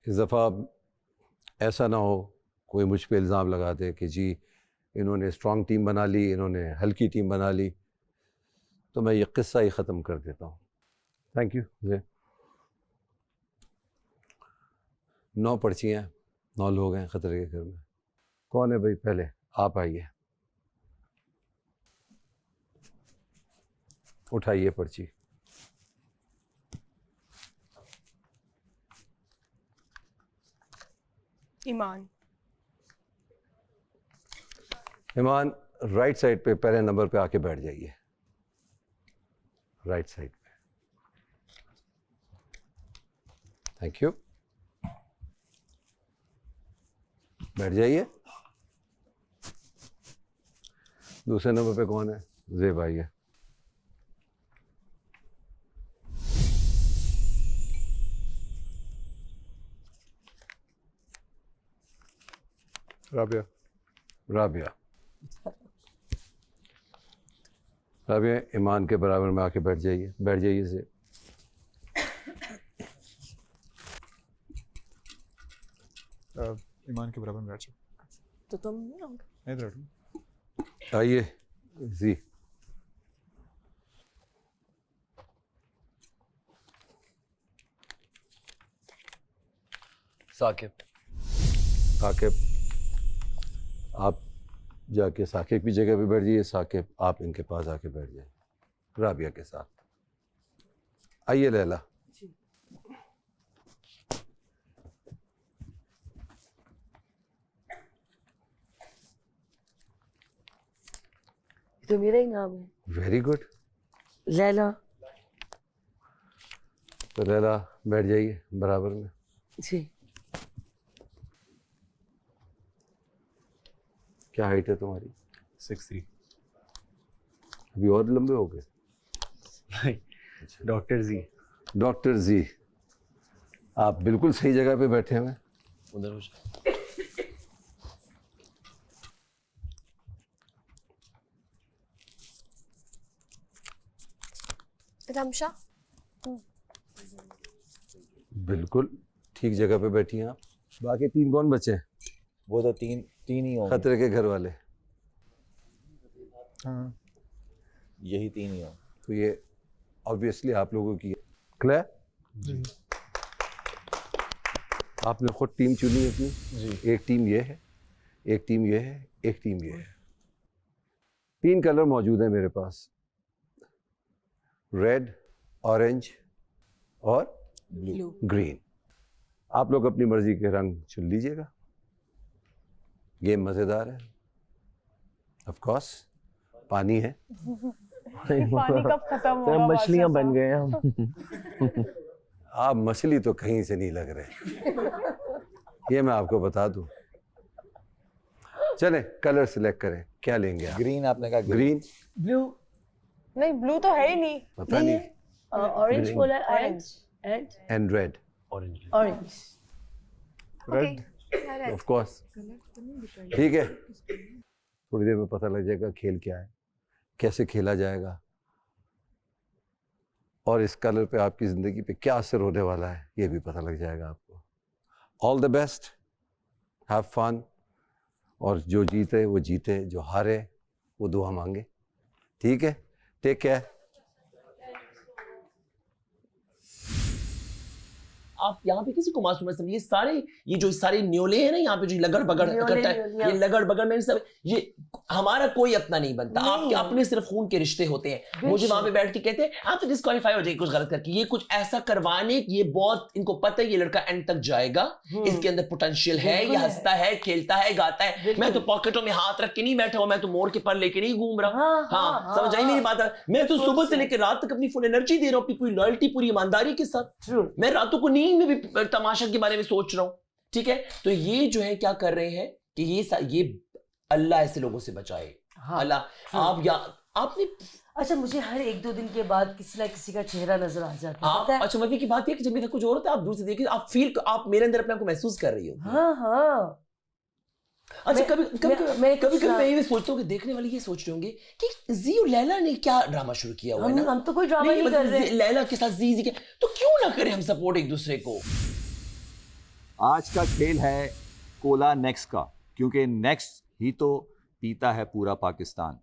इस दफ़ा ऐसा ना हो कोई मुझ पे इल्ज़ाम लगा दे कि जी इन्होंने स्ट्रॉन्ग टीम बना ली, इन्होंने हल्की टीम बना ली, तो मैं ये किस्सा ही ख़त्म कर देता हूँ। Thank you ज़ेब। 9 पर्चियाँ, 9 लोग हैं ख़तरे के घर में। कौन है भाई? पहले आप आइए, उठाइए पर्ची। ईमान। ईमान राइट साइड पे पहले नंबर पे आके बैठ जाइए, राइट साइड पे। थैंक यू, बैठ जाइए। दूसरे नंबर पे कौन है? ज़ेब आइए। राबिया। राबिया, राबिया ईमान के बराबर में आके बैठ जाइए, बैठ जाइए ज़ेब। ईमान के बराबर में बैठ जाओ। तो तुम नहीं आओगे? नहीं बैठो। आइए जी। साकिब। साकिब, आप जाके साकिब की जगह पे बैठ जाइए। साकिब आप इनके पास आके बैठ जाइए राबिया के साथ। आइए लैला। तो मेरा ही नाम है। Very good. लैला। तो लैला बैठ जाइए बराबर में। जी। क्या हाइट है तुम्हारी? 6'3". अभी और लंबे हो गए? डॉक्टर जी। डॉक्टर जी, आप बिल्कुल सही जगह पे बैठे हुए। उधर हो जाए। रमशा। बिल्कुल ठीक जगह पे बैठी हैं आप। बाकी 3 कौन बचे हैं? वो तो तीन ही होंगे। खतरे के घर वाले। हाँ, यही 3 ही होंगे। तो ये ऑब्वियसली आप लोगों की क्लियर। जी। आपने खुद टीम चुनी है अपनी जी। एक टीम ये है, एक टीम ये है, एक टीम ये है। 3 कलर मौजूद है मेरे पास, रेड, ऑरेंज और ब्लू। ग्रीन। आप लोग अपनी मर्जी के रंग चुन लीजिएगा। गेम मजेदार है, ऑफ कोर्स पानी है। पानी कब खत्म होगा? मछलियां बन गए हम। आप मछली तो कहीं से नहीं लग रहे, ये मैं आपको बता दूं। चलें कलर सिलेक्ट करें, क्या लेंगे आप? ग्रीन आपने कहा? ग्रीन। ब्लू। नहीं, ब्लू तो है ही नहीं। पता नहीं। ऑरेंज बोला है। Orange and red. Orange. Rid of course. ठीक है, थोड़ी देर में पता लग जाएगा खेल क्या है, कैसे खेला जाएगा, और इस कलर पे आपकी ज़िंदगी पे क्या असर होने वाला है ये भी पता लग जाएगा आपको। All the best, have fun, और जो जीते वो जीते, जो हारे वो दुआ मांगे। ठीक है, टेक केयर। आप यहाँ पे किसी को मासूम मत समझिए। ये जो सारे न्योले हैं ना यहाँ पे जो लगड़ बगड़ करता है, ये लगड़ बगड़ में सब, ये हमारा कोई अपना नहीं बनता। आपके अपने सिर्फ खून के रिश्ते होते हैं। मुझे वहां पे बैठ के कहते हैं आप तो डिस्क्वालीफाई हो जाएगी कुछ गलत करके। ये कुछ ऐसा करवाने, ये बहुत इनको पता है ये लड़का एंड तक जाएगा, इसके अंदर पोटेंशियल है, ये हंसता है, खेलता है, गाता है। मैं तो पॉकेटों में हाथ रख के नहीं बैठा हुआ, मैं तो मोड़ के पर लेके नहीं घूम रहा। हाँ, समझ आई मेरी बात? मैं तो सुबह से लेकर रात तक अपनी फुल एनर्जी दे रहा हूँ, अपनी पूरी लॉयल्टी, पूरी ईमानदारी के साथ। मैं रातों को नींद में भी तमाशा के बारे में सोच रहा हूँ। ठीक है, तो ये जो है क्या कर रहे हैं कि ये अल्लाह ऐसे लोगों से बचाए। अल्लाह, आप या आपने अच्छा, मुझे हर 1-2 दिन के बाद किसी ना किसी का चेहरा नजर आ जाता है, पता है? अच्छा, मजे की बात है कि जब मेरा कुछ और होता है आप दूर से देखिए, आप फील, आप मेरे अंदर अपने आप को महसूस कर रही हो। हाँ। अच्छा, कभी मैं ये सोचता हूँ कि देखने वाले ये सोच रहे होंगे कि जी और लैला ने क्या ड्रामा शुरू किया हुआ है ना। हम तो कोई ड्रामा नहीं कर रहे। लैला के साथ जी के, तो क्यों ना करें हम सपोर्ट एक दूसरे को। आज का खेल है कोला नेक्स्ट का, क्योंकि नेक्स्ट ही तो पीता है पूरा पाकिस्तान।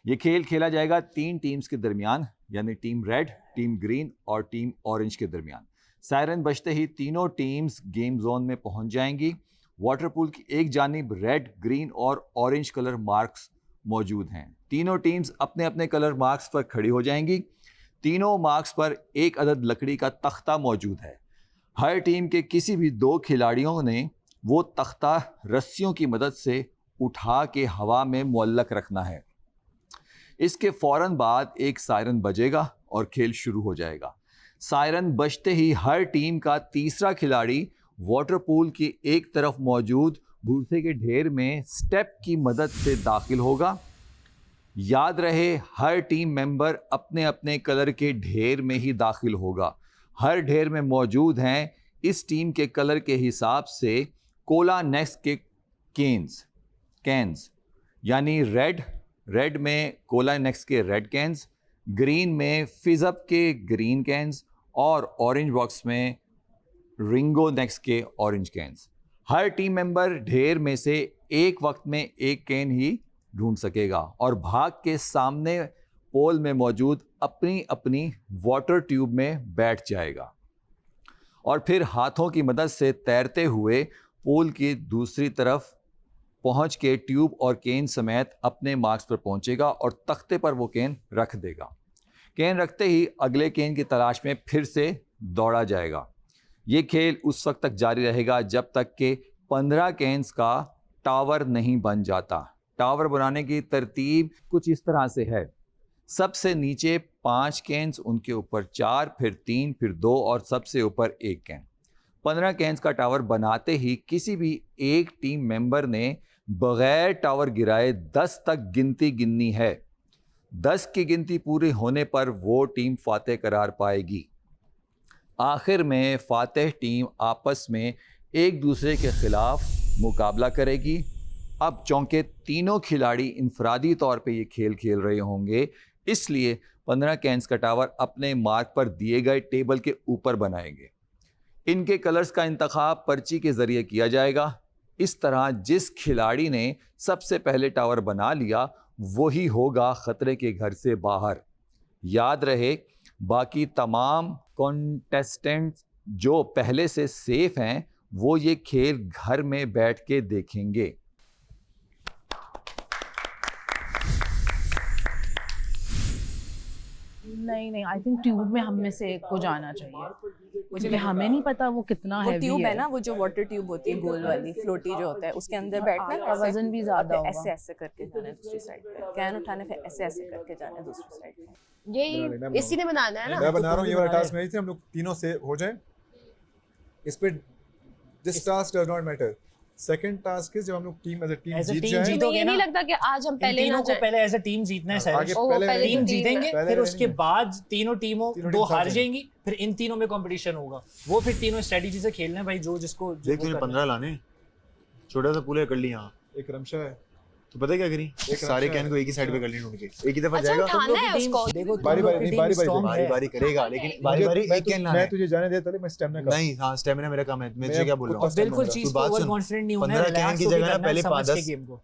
ये खेल खेला जाएगा 3 टीम्स के दरमियान, यानी टीम रेड, टीम ग्रीन और टीम ऑरेंज के दरमियान। सायरन बजते ही तीनों टीम्स गेम जोन में पहुंच जाएंगी। वाटर पूल की एक जानिब रेड, ग्रीन और ऑरेंज कलर मार्क्स मौजूद हैं। तीनों टीम्स अपने अपने कलर मार्क्स पर खड़ी हो जाएंगी। तीनों मार्क्स पर एक अदद लकड़ी का तख्ता मौजूद है। हर टीम के किसी भी 2 खिलाड़ियों ने वो तख्ता रस्सियों की मदद से उठा के हवा में मुअल्लक रखना है। इसके फौरन बाद एक सायरन बजेगा और खेल शुरू हो जाएगा। सायरन बजते ही हर टीम का तीसरा खिलाड़ी वाटर पूल की एक तरफ मौजूद भूसे के ढेर में स्टेप की मदद से दाखिल होगा। याद रहे, हर टीम मेंबर अपने अपने कलर के ढेर में ही दाखिल होगा। हर ढेर में मौजूद हैं इस टीम के कलर के हिसाब से कोला नेक्स्ट के कैंस, यानी रेड में कोला नेक्स्ट के रेड कैंस, ग्रीन में फिजअप के ग्रीन कैंस और ऑरेंज बॉक्स में रिंगो नेक्स्ट के ऑरेंज कैंस। हर टीम मेंबर ढेर में से एक वक्त में एक कैन ही ढूंढ सकेगा और भाग के सामने पोल में मौजूद अपनी अपनी वाटर ट्यूब में बैठ जाएगा और फिर हाथों की मदद से तैरते हुए पोल की दूसरी तरफ पहुंच के ट्यूब और केन समेत अपने मार्क्स पर पहुंचेगा और तख्ते पर वो केन रख देगा। केन रखते ही अगले केन की तलाश में फिर से दौड़ा जाएगा। ये खेल उस वक्त तक जारी रहेगा जब तक कि 15 कैंस का टावर नहीं बन जाता। टावर बनाने की तरतीब कुछ इस तरह से है। सबसे नीचे 5 कैंस, उनके ऊपर 4, फिर 3, फिर 2 और सबसे ऊपर 1 कैन। 15 कैंस का टावर बनाते ही किसी भी एक टीम मेंबर ने बगैर टावर गिराए 10 तक गिनती गिननी है। 10 की गिनती पूरी होने पर वो टीम फातेह करार पाएगी। आखिर में फातेह टीम आपस में एक दूसरे के खिलाफ मुकाबला करेगी। अब चूंकि तीनों खिलाड़ी इनफरादी तौर पे ये खेल खेल रहे होंगे, इसलिए 15 कैंस का टावर अपने मार्क पर दिए गए टेबल के ऊपर बनाएंगे। इनके कलर्स का इंतखाब पर्ची के ज़रिए किया जाएगा। इस तरह जिस खिलाड़ी ने सबसे पहले टावर बना लिया वही होगा ख़तरे के घर से बाहर। याद रहे, बाकी तमाम कॉन्टेस्टेंट्स जो पहले से सेफ हैं वो ये खेल घर में बैठ के देखेंगे। नहीं, आई थिंक ट्यूब में हम में से एक को जाना चाहिए, क्योंकि हमें नहीं पता वो कितना वो हैवी ट्यूब है है ना, वो जो वाटर ट्यूब होती है गोल वाली फ्लोटी जो होता है, उसके अंदर बैठना का वजन भी ज्यादा होगा। ऐसे ऐसे करके जाना है दूसरी साइड पे, कैन उठाने फिर ऐसे ऐसे करके जाना है दूसरी साइड पे। यही इसी ने बनाना है ना। मैं बना रहा हूँ ये वाला टास्क में, हम लोग तीनों से हो जाए इस पे। This task does not matter. Second task is जब हम लोग टीम एज अ टीम जीत जाए। जीतोगे ना, नहीं लगता कि आज हम पहले ना जाए। पहले एज अ टीम जीतना है सर। टीम जीतेंगे, फिर उसके बाद तीनों टीमों 2 हार जाएंगी, फिर इन तीनों में कंपटीशन होगा। वो फिर तीनों स्ट्रेटजी से खेलना है भाई, जो जिसको देख तुझे 15 लाने, छोटा सा पूल कर लिया। एक रमशा है तो पता क्या करी, सारे कैन को एक ही साइड पे कर लेने उनके, एक ही दफा जाएगा। देखो बारी करेगा, लेकिन बारी एक कैन लाना है। मैं तुझे जाने देता मैं स्टैमिना का नहीं, हां स्टैमिना मेरा कम है, मैं तुझे क्या बोल रहा हूं। बिल्कुल चीज को ओवर कॉन्फिडेंट नहीं होना है। 15 कैन की जगह ना पहले 5-10 गेम को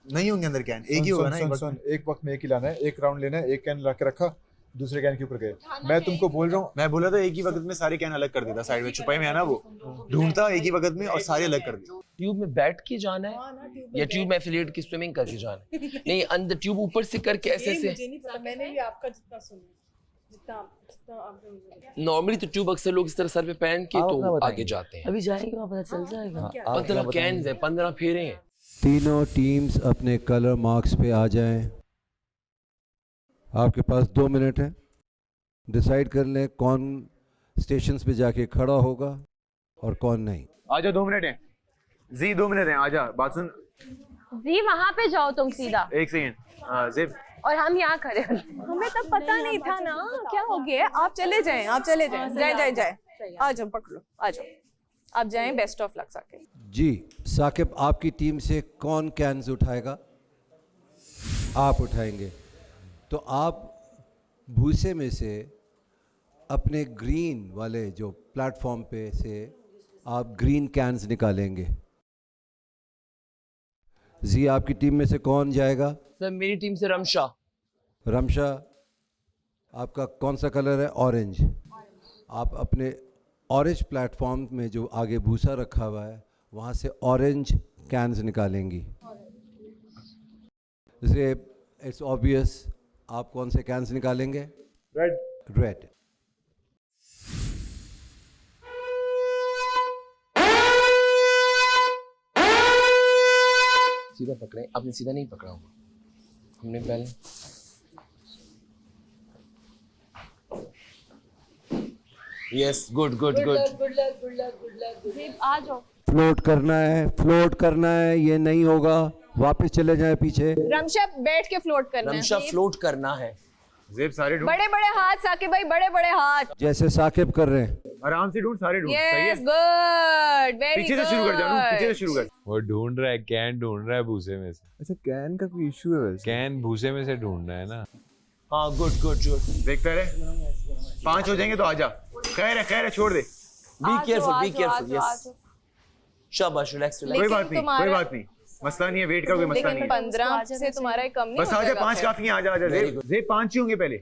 नहीं होंगे अंदर कैन, एक ही होगा ना। एक वक्त में एक ही लाना है, एक राउंड लेना है, एक कैन ला के रखा, दूसरे कैन के ऊपर गए। मैं तुमको बोल रहा हूँ, मैं बोला था एक ही वक्त में सारे कैन अलग कर देता, साइड में छुपाई में है ना वो, ढूंढता एक ही वक्त में और सारे अलग कर दे। ट्यूब में बैठ के जाना है या ट्यूब में एफिलिएट की स्विमिंग करके जाना है? नहीं, अंदर ट्यूब ऊपर से करके ऐसे ऐसे। मुझे नहीं पता, मैंने भी आपका जितना सुना, जितना आपने। नॉर्मली तो ट्यूब अक्सर लोग इस तरह सर पे पहन के तो आगे जाते हैं। अभी जाएंगे वहाँ पता चल जाएगा। 15 कैन है, 15 फेरे हैं। तीनों टीम्स अपने कलर मार्क्स पे आ जाएं। आपके पास 2 मिनट है, डिसाइड कर लें कौन स्टेशंस पे जाके खड़ा होगा और कौन नहीं। आजा, 2 मिनट हैं जी, 2 मिनट हैं, आजा। बात सुन, जी वहाँ पे जाओ तुम सीधा। एक सेकंड ज़ेब, और हम यहाँ खड़े। हमें तब पता नहीं था ना क्या हो गया। आप चले जाएं, आप चले जाएं, जाए आ जाओ, पकड़ लो, आ जाओ, आप जाएं। बेस्ट ऑफ लक साकिब जी। साकिब, आपकी टीम से कौन कैन्स उठाएगा? आप उठाएंगे। तो आप भूसे में से अपने ग्रीन वाले जो प्लेटफॉर्म पे से आप ग्रीन कैन्स निकालेंगे। जी, आपकी टीम में से कौन जाएगा? सर मेरी टीम से रमशा। रमशा, आपका कौन सा कलर है? ऑरेंज। आप अपने ऑरेंज प्लेटफॉर्म में जो आगे भूसा रखा हुआ है वहाँ से ऑरेंज कैन्स निकालेंगी। ज़ेब, इट्स ऑब्वियस, आप कौन से कैन्स निकालेंगे? रेड। रेड। सीधा पकड़े, आपने सीधा नहीं पकड़ा होगा, हमने पहले। Yes, good good good. आ जाओ। फ्लोट करना है, फ्लोट करना है, ये नहीं होगा, वापस चले जाएं पीछे। रमशा बैठ के फ्लोट करना है। रमशा फ्लोट करना है। ज़ेब सारे ढूंढ। बड़े बड़े हाथ साकिब भाई, बड़े बड़े हाथ। जैसे साकिब कर रहे हैं। आराम से ढूंढ, सारे ढूंढ। सही है, यस, गुड, वेरी पीछे से शुरू कर जानू, पीछे से शुरू कर। वो ढूंढ रहा है, कैन ढूंढ रहा है भूसे में से। अच्छा, कैन का कोई इशू है वैसे? कैन भूसे में से ढूंढना है ना। हाँ, गुड गुड गुड। देखता रहे, 5 हो जाएंगे तो आजा। खैर है, छोड़ दे। Be careful, yes. शाबाश, रिलैक्स रिलैक्स। कोई बात नहीं, मसला नहीं है, वेट का कोई मसला नहीं है। 15 से तुम्हारा कम नहीं बस आजा, 5 काफी है, आजा। ज़ेब 5 ही होंगे पहले।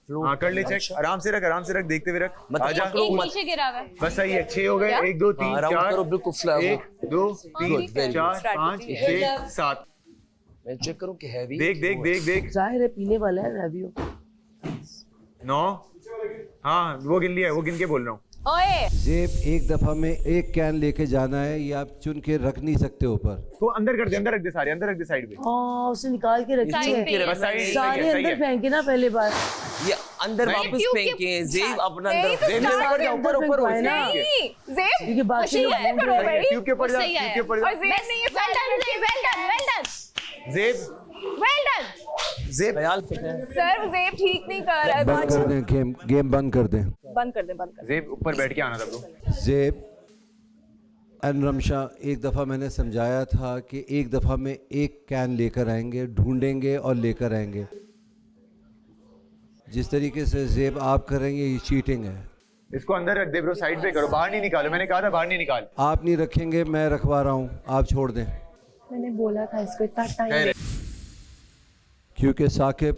हाँ, कर ले चेक, आराम से रख, देखते हुए रख। आजा, नीचे गिरा हुआ है। बस सही है। 6 हो गए, 1 2 3 4 1 2 3 4 5 6 7। मैं चेक करूं कि हैवी। देख जाहिर है पीने वाला है हैवी हो। 9। हाँ, वो गिन लिया है, वो गिन के बोल रहा हूँ। ओए ज़ेब, एक दफा में एक कैन लेके जाना है, ये आप चुन के रख नहीं सकते ऊपर। तो अंदर कर दे, अंदर रख दे सारे, अंदर रख दे साइड पे। हाँ, उसे निकाल के रखिए। सारे अंदर फेंके ना पहले बार। ये अंदर वापस फेंके। ज़ेब अपना अंदर। ऊपर नहीं, ज़ेब क्योंकि बाकी लोग अच्छी है, भाई। ट्यूब के ऊपर जा, ट्यूब के ऊपर जा। और ज़ेब नहीं है, ज़ेब ख्याल फिक्र है। सर ज़ेब ठीक नहीं कर रहा है। बंद कर दें, गेम बंद कर दें। बंद कर दे। ज़ेब ऊपर बैठ के आना था ब्रो। ज़ेब एंड रमशा, एक दफ़ा मैंने समझाया था कि एक दफ़ा में एक कैन लेकर आएंगे, ढूंढेंगे और लेकर आएंगे। जिस तरीके से ज़ेब आप करेंगे ये चीटिंग है। इसको अंदर रख दे ब्रो, साइड पे करो, बाहर नहीं निकालो। मैंने कहा था बाहर नहीं निकाल। आप नहीं रखेंगे, मैं रखवा रहा हूँ, आप छोड़ दें। मैंने बोला था इसको इतना टाइम। क्योंकि साकिब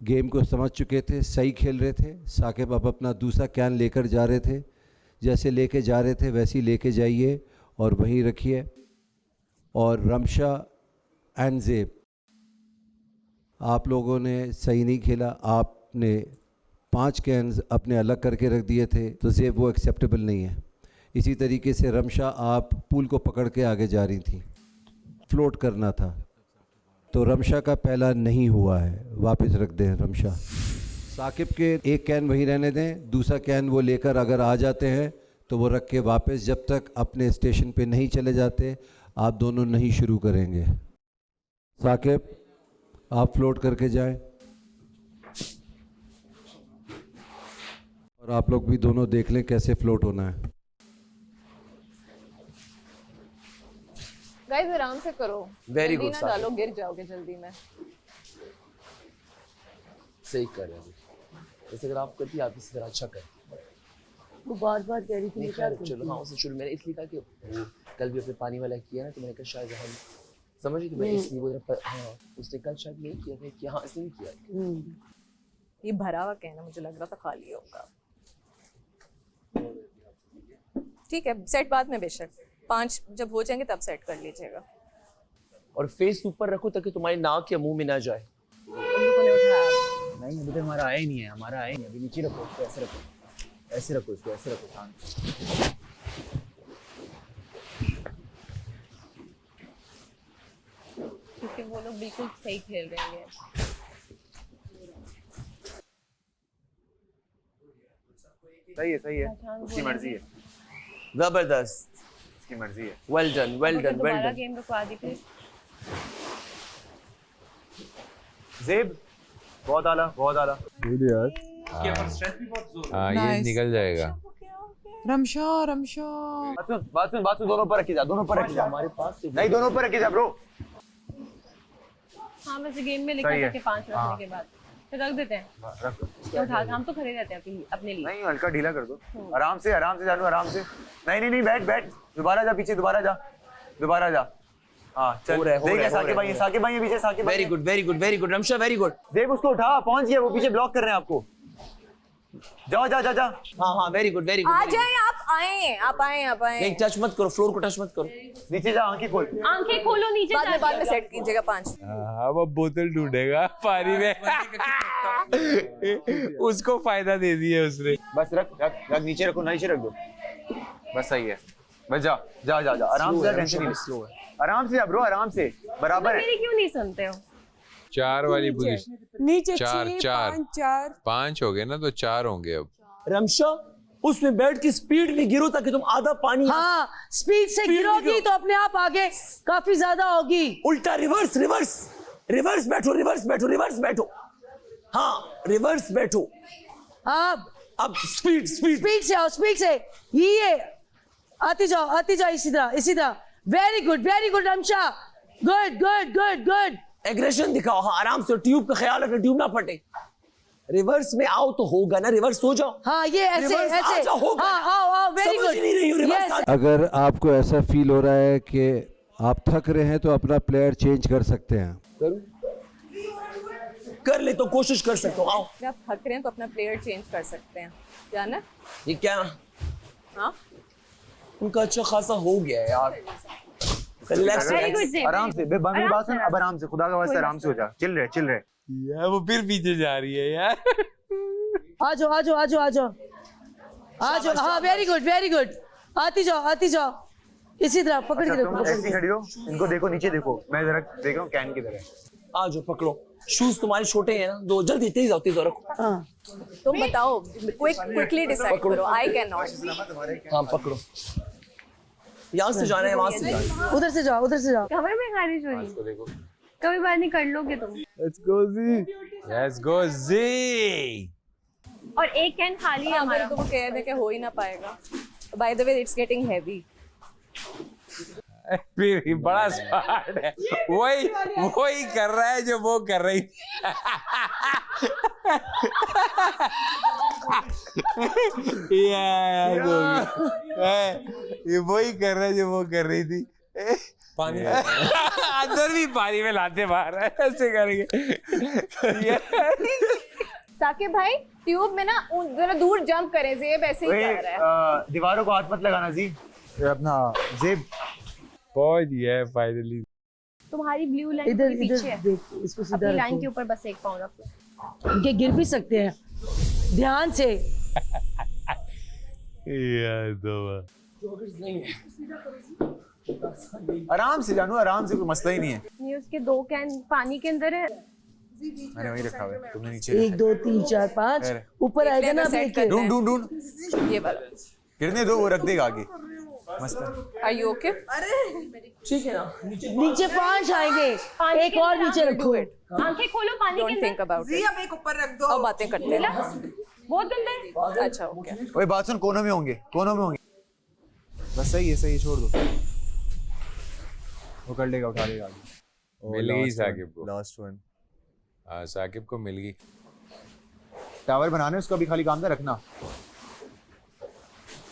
गेम को समझ चुके थे, सही खेल रहे थे। साकिब अब अपना दूसरा कैन लेकर जा रहे थे, जैसे लेके जा रहे थे वैसे ही लेके जाइए और वहीं रखिए। और रमशा एंड ज़ेब, आप लोगों ने सही नहीं खेला। आपने 5 कैन्स अपने अलग करके रख दिए थे, तो ज़ेब वो एक्सेप्टेबल नहीं है। इसी तरीके से रमशा, आप पूल को पकड़ के आगे जा रही थी, फ्लोट करना था, तो रमशा का पहला नहीं हुआ है, वापस रख दें रमशा। साकिब के एक कैन वहीं रहने दें, दूसरा कैन वो लेकर अगर आ जाते हैं तो वो रख के वापस, जब तक अपने स्टेशन पे नहीं चले जाते आप दोनों नहीं शुरू करेंगे। साकिब, आप फ्लोट करके जाएं और आप लोग भी दोनों देख लें कैसे फ्लोट होना है। गाइस आराम से करो, वेरी जल्दी गुड। ना डालो, गिर जाओगे जल्दी में। सही कर रहे हैं। जैसे अगर आप करती, आप इसी तरह अच्छा करती। वो बार कह रही थी नहीं, क्या खैर, चलो हाँ, उससे शुरू मैंने इसलिए कहा कि वो कल भी अपने पानी वाला किया ना, तो मैंने कहा शायद हम समझ कि मैं इसलिए बोल रहा। हाँ, उसने कल शायद यही किया था कि हाँ इसने नहीं किया। ये भरा हुआ कहना, मुझे लग रहा था खाली होगा। ठीक है, सेट बाद में बेशक 5 जब हो जाएंगे तब सेट कर लीजिएगा। और फेस ऊपर रखो ताकि तुम्हारी नाक या मुंह में ना जाए। नहीं, अभी तक हमारा आया ही नहीं है, हमारा आया ही नहीं। अभी नीचे रखो उसको, ऐसे रखो, ऐसे रखो उसको, ऐसे रखो शांत। क्योंकि वो लोग बिल्कुल सही खेल रहे हैं। सही है, उसकी मर्जी है। जबरदस्त। इसकी मर्जी है। Well done, well done, well दोबारा डन। गेम रुकवा दी प्लीज। ज़ेब बहुत आला, बहुत आला। really यार हाँ ये निकल जाएगा। रमशा बात सुन दोनों पर रखी जा, दोनों पर रखी जा। हमारे पास नहीं, दोनों पर रखी जा ब्रो। हाँ वैसे गेम में लिखा था कि 5 रखने के बाद फिर रख देते हैं। तो उठा हम तो खड़े रहते हैं अपने लिए। नहीं हल्का ढीला कर दो, आराम से जानू, आराम से। नहीं बैठ, दोबारा जा पीछे, दोबारा जा। हाँ चल, देख साकिब भाई है पीछे, साकिब भाई। Very good Ramsha, very good. देख उसको उठा, पहुंच गया वो, पीछे ब्लॉक कर रहे हैं आपको। जाओ। हाँ वेरी गुड। आ जाए, आप आए। नहीं टच मत करो, फ्लोर को टच मत करो। नीचे जा, आंखें खोलो नीचे। बाद में सेट कीजिएगा 5। अब बोतल ढूंढेगा पानी में। उसको फायदा दे दिया उसने। बस रख नीचे रखो, नीचे रख दो, बस सही है। बस जा आराम से, टेंशन नहीं, स्लो है। आराम से ब्रो, आराम से, बराबर है। मेरी क्यों नहीं सुनते हो? 4 वाली पोजीशन नीचे 4 5 हो गए ना, तो 4 होंगे अब। रमशा उसमें बैठ की स्पीड में गिरो ताकि तुम आधा पानी। हाँ स्पीड से गिरोगी तो अपने आप आगे काफी ज्यादा होगी। उल्टा रिवर्स बैठो। हाँ रिवर्स बैठो। अब स्पीड से आओ, स्पीड से ये आती जाओ इसी तरह। Very good Ramsha, good. Aggression दिखाओ। हाँ आराम से, ट्यूब का ख्याल रखना, ट्यूब ना फटे। रिवर्स में आओ तो होगा ना, रिवर्स हो जाओ। हाँ ये ऐसे हाँ आओ, वेरी गुड। यस अगर आपको ऐसा फील हो रहा है कि आप थक रहे हैं तो अपना प्लेयर चेंज कर सकते हैं। कर ले तो कोशिश कर सकते हो। आओ, अगर आप थक रहे हैं तो अपना प्लेयर चेंज कर सकते हैं, जाना। ये क्या? हाँ उनका अच्छा खासा हो गया है यार। आराम से, मेरी बात सुन, अब आराम से, खुदा का वास्ते आराम से हो जा। चिल रहे यार वो फिर पीछे जा रही है यार। आ जाओ। हाँ वेरी गुड। आती जाओ इसी तरह पकड़ के रखो। ऐसे खड़ी रहो, इनको देखो, नीचे देखो, मैं जरा देख रहा हूँ कैन की तरह। आ जाओ, पकड़ो। शूज तुम्हारे छोटे हैं ना, दो जल्दी तेज आओ रखो। हाँ तुम बताओ, क्विकली डिसाइड करो। I can not. हाँ पकड़ो, यहाँ से जाना है, वहाँ से जाना है। उधर से जाओ। कमर में खारिश हो रही है, कभी बात नहीं कर लोगे तुम। Let's go Z। और एक कैन खाली है हमारा। तो वो कह रहे हो ही ना पाएगा। By the way it's getting heavy. फिर बड़ा स्मार्ट है, वही कर रहा है जो वो कर रही थी। ये वही कर रहा है जो वो कर रही थी। पानी अंदर भी पानी में लाते बाहर ऐसे करके। साकिब भाई ट्यूब में ना जरा दूर जंप करें, जेब ऐसे ही कर रहा है। दीवारों को हाथ मत लगाना जी। अपना जेब पहुंच गया है फाइनली। तुम्हारी ब्लू लाइन इधर पीछे है, देख, इसको सीधा अपनी लाइन रखो। के ऊपर बस एक पाँव रखो। इनके गिर भी सकते हैं, ध्यान से। आराम से जानू, आराम से, कोई मसला ही नहीं है। ये उसके 2 कैन पानी के अंदर है। मैंने वही रखा हुआ है, तुमने नीचे 1 2 3 4 5 ऊपर आएगा ना। ढूंढ ये वाला गिरने दो, वो रख देगा आगे। मस्त है। Are you okay? ठीक है ना, नीचे 5 आएंगे, एक और नीचे रखो। आंखें खोलो पानी के डोंट थिंक अंदर। About it. अब एक ऊपर रख दो। अब बातें करते हैं। बहुत गंदा है। अच्छा ओके। ओए बात सुन, कोनों में होंगे। बस सही है, छोड़ दो। वो कर लेगा, उठा लेगा। मिल गई साकिब को। Last one. हाँ साकिब को मिल गई। टावर बनाने उसका भी खाली काम था रखना।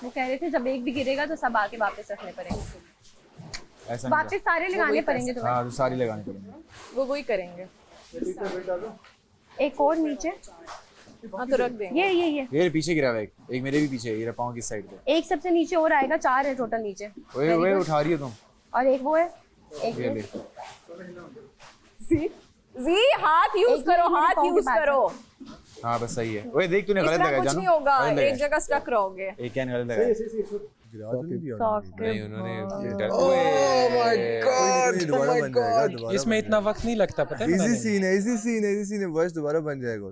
वो कह रहे थे जब एक भी गिरेगा तो सब आके वापस रखने पड़ेंगे। ऐसा वापस सारे लगाने पड़ेंगे तुम्हें। हाँ, सारी लगाने पड़ेंगे। वो वही करेंगे। एक और नीचे। हाँ तो रख देंगे। ये पीछे गिरा हुआ है, एक मेरे भी पीछे है, ये पाँव की साइड पे। एक सबसे नीचे और आएगा, 4 है टोटल नीचे। ओए उठा रही हो तुम। और एक वो है, एक ये ले। जी हाथ यूज करो, हाथ यूज करो। हाँ बस सही है। ओए देख, तूने गलत लगाया कुछ जानू। नहीं होगा, एक जगह स्टक रहोगे। एक कैन गलत लगाया। नहीं उन्होंने इसमें इतना वक्त नहीं लगता, पता है। इजी सीन है, बस दोबारा बन जाएगा।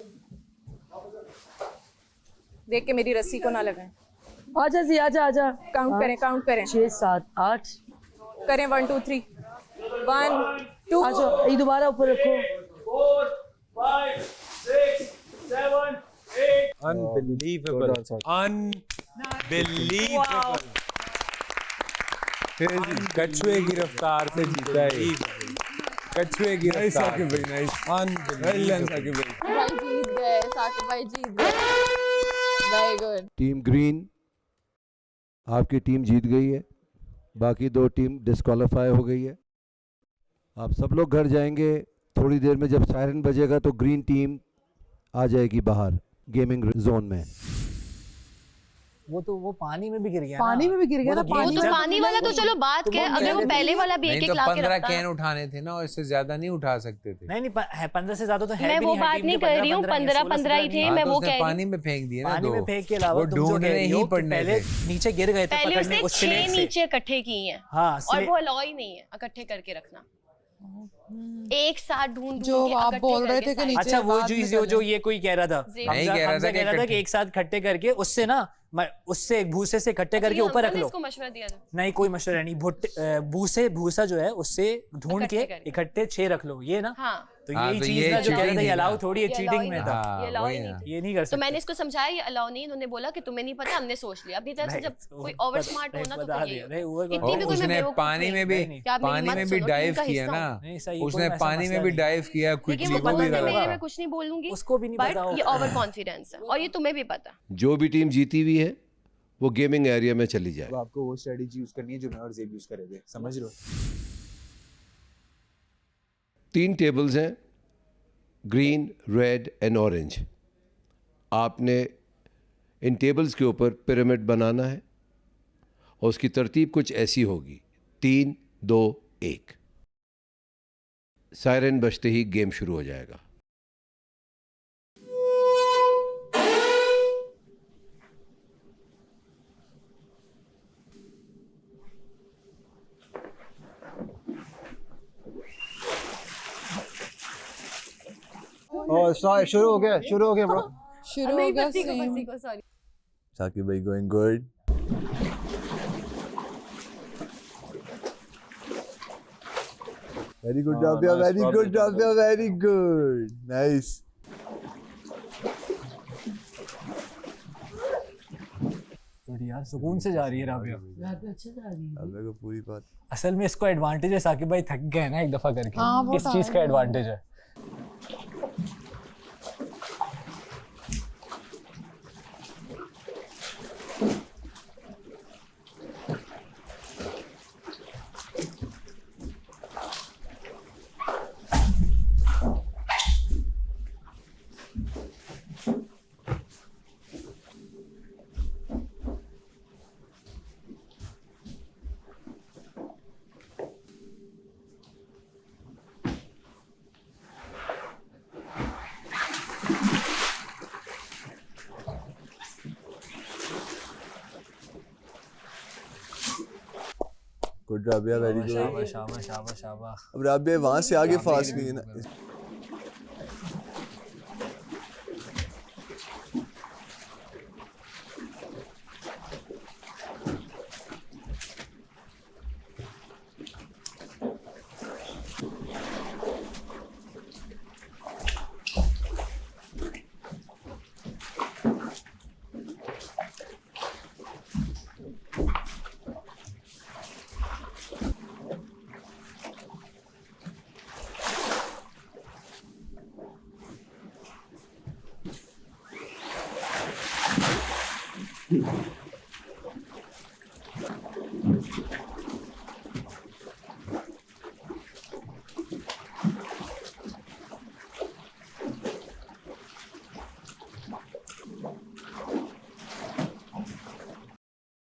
देख के मेरी रस्सी को ना लगाएं। आजा जी आजा आजा। काउंट करें 6 7 8 करें 1 2 3 1 2 आजा, ये दोबारा ऊपर रखो। 4 5 6 7 8 Unbelievable. Unbelievable. कछुए की रफ्तार से जीता है। कछुए की रफ्तार। भाई जीत गए, साकिब भाई जीत गए। Very good. टीम ग्रीन, आपकी टीम जीत गई है, बाकी 2 टीम डिस्क्वालीफाई हो गई है। आप सब लोग घर जाएंगे। थोड़ी देर में जब सायरन बजेगा तो ग्रीन टीम आ जाएगी बाहर गेमिंग जोन में। वो पानी में भी गिर गया। पानी में भी गिर गया ना। वो तो पानी वाला तो चलो बात के, अगर वो पहले वाला भी एक एक ला के 15 रखता कैन उठाने थे ना, और इससे ज्यादा नहीं उठा सकते थे। नहीं 15 से ज्यादा तो है मैं भी वो नहीं, बात नहीं कर रही हूँ, 15 ही थे। मैं वो कह रही हूँ पानी में फेंक दिए ना, पानी में फेंक के अलावा वो ढूंढने ही पड़ने पहले थे। नीचे गिर गए थे पहले पकड़ने उसने उस 6 स्लेट से। नीचे इकट्ठे किए हैं। हाँ, और वो अलाउ ही नहीं है इकट्ठे करके रखना। एक साथ ढूंढ जो आप बोल रहे थे कि नीचे अच्छा, वो जो ये कोई कह रहा था, नहीं कह रहा था कि एक साथ इकट्ठे करके उससे ना उससे एक भूसे से इकट्ठे करके ऊपर रख लो। इसको मशवरा दिया था। नहीं कोई मशवरा नहीं, भूसा जो है उससे ढूंढ के इकट्ठे 6 रख लो, ये ना। हाँ। तो यही चीज ना जो कह रहा था, ये अलाउ थोड़ी है, चीटिंग में था। ये नहीं कर सकते। तो मैंने इसको समझाया, ये अलाउ नहीं। उन्होंने बोला कि तुम्हें नहीं पता, हमने सोच लिया। अपनी तरफ से जब कोई ओवर स्मार्ट हो ना तो यही इतनी भी कोई उसने पानी में भी डाइव किया ना, उसने पानी में भी डाइव किया। लेकिन वो पता है मेरे में कुछ नहीं बोलूंगी, उसको भी नहीं पता। ये ओवर कॉन्फिडेंस है, और ये तुम्हें भी पता। जो भी टीम जीती हुई है वो गेमिंग एरिया में चली जाए। तो आपको वो स्ट्रेटजी यूज करनी है जो मैं और ज़ेब यूज कर रहे थे, समझ रहे हो? 3 टेबल्स हैं, ग्रीन, रेड एंड ऑरेंज। आपने इन टेबल्स के ऊपर पिरामिड बनाना है और उसकी तरतीब कुछ ऐसी होगी: 3 2 1। सायरन बजते ही गेम शुरू हो जाएगा। शुरू हो गया ब्रो। शुरू हो गया। सॉरी साकिब भाई going good. Very good Rabia, very good Rabia, very good, nice. यार सुकून से जा रही है राबिया। अच्छे जा रही है राबिया को पूरी बात। असल में इसको एडवांटेज है, साकिब भाई थक गए ना एक दफा करके। हाँ, इस चीज का एडवांटेज है। Good Rabia, very good. शाबाश शाबाश शाबाश शाबाश। अब राबिया वहां से आगे फास्ट नहीं है ना।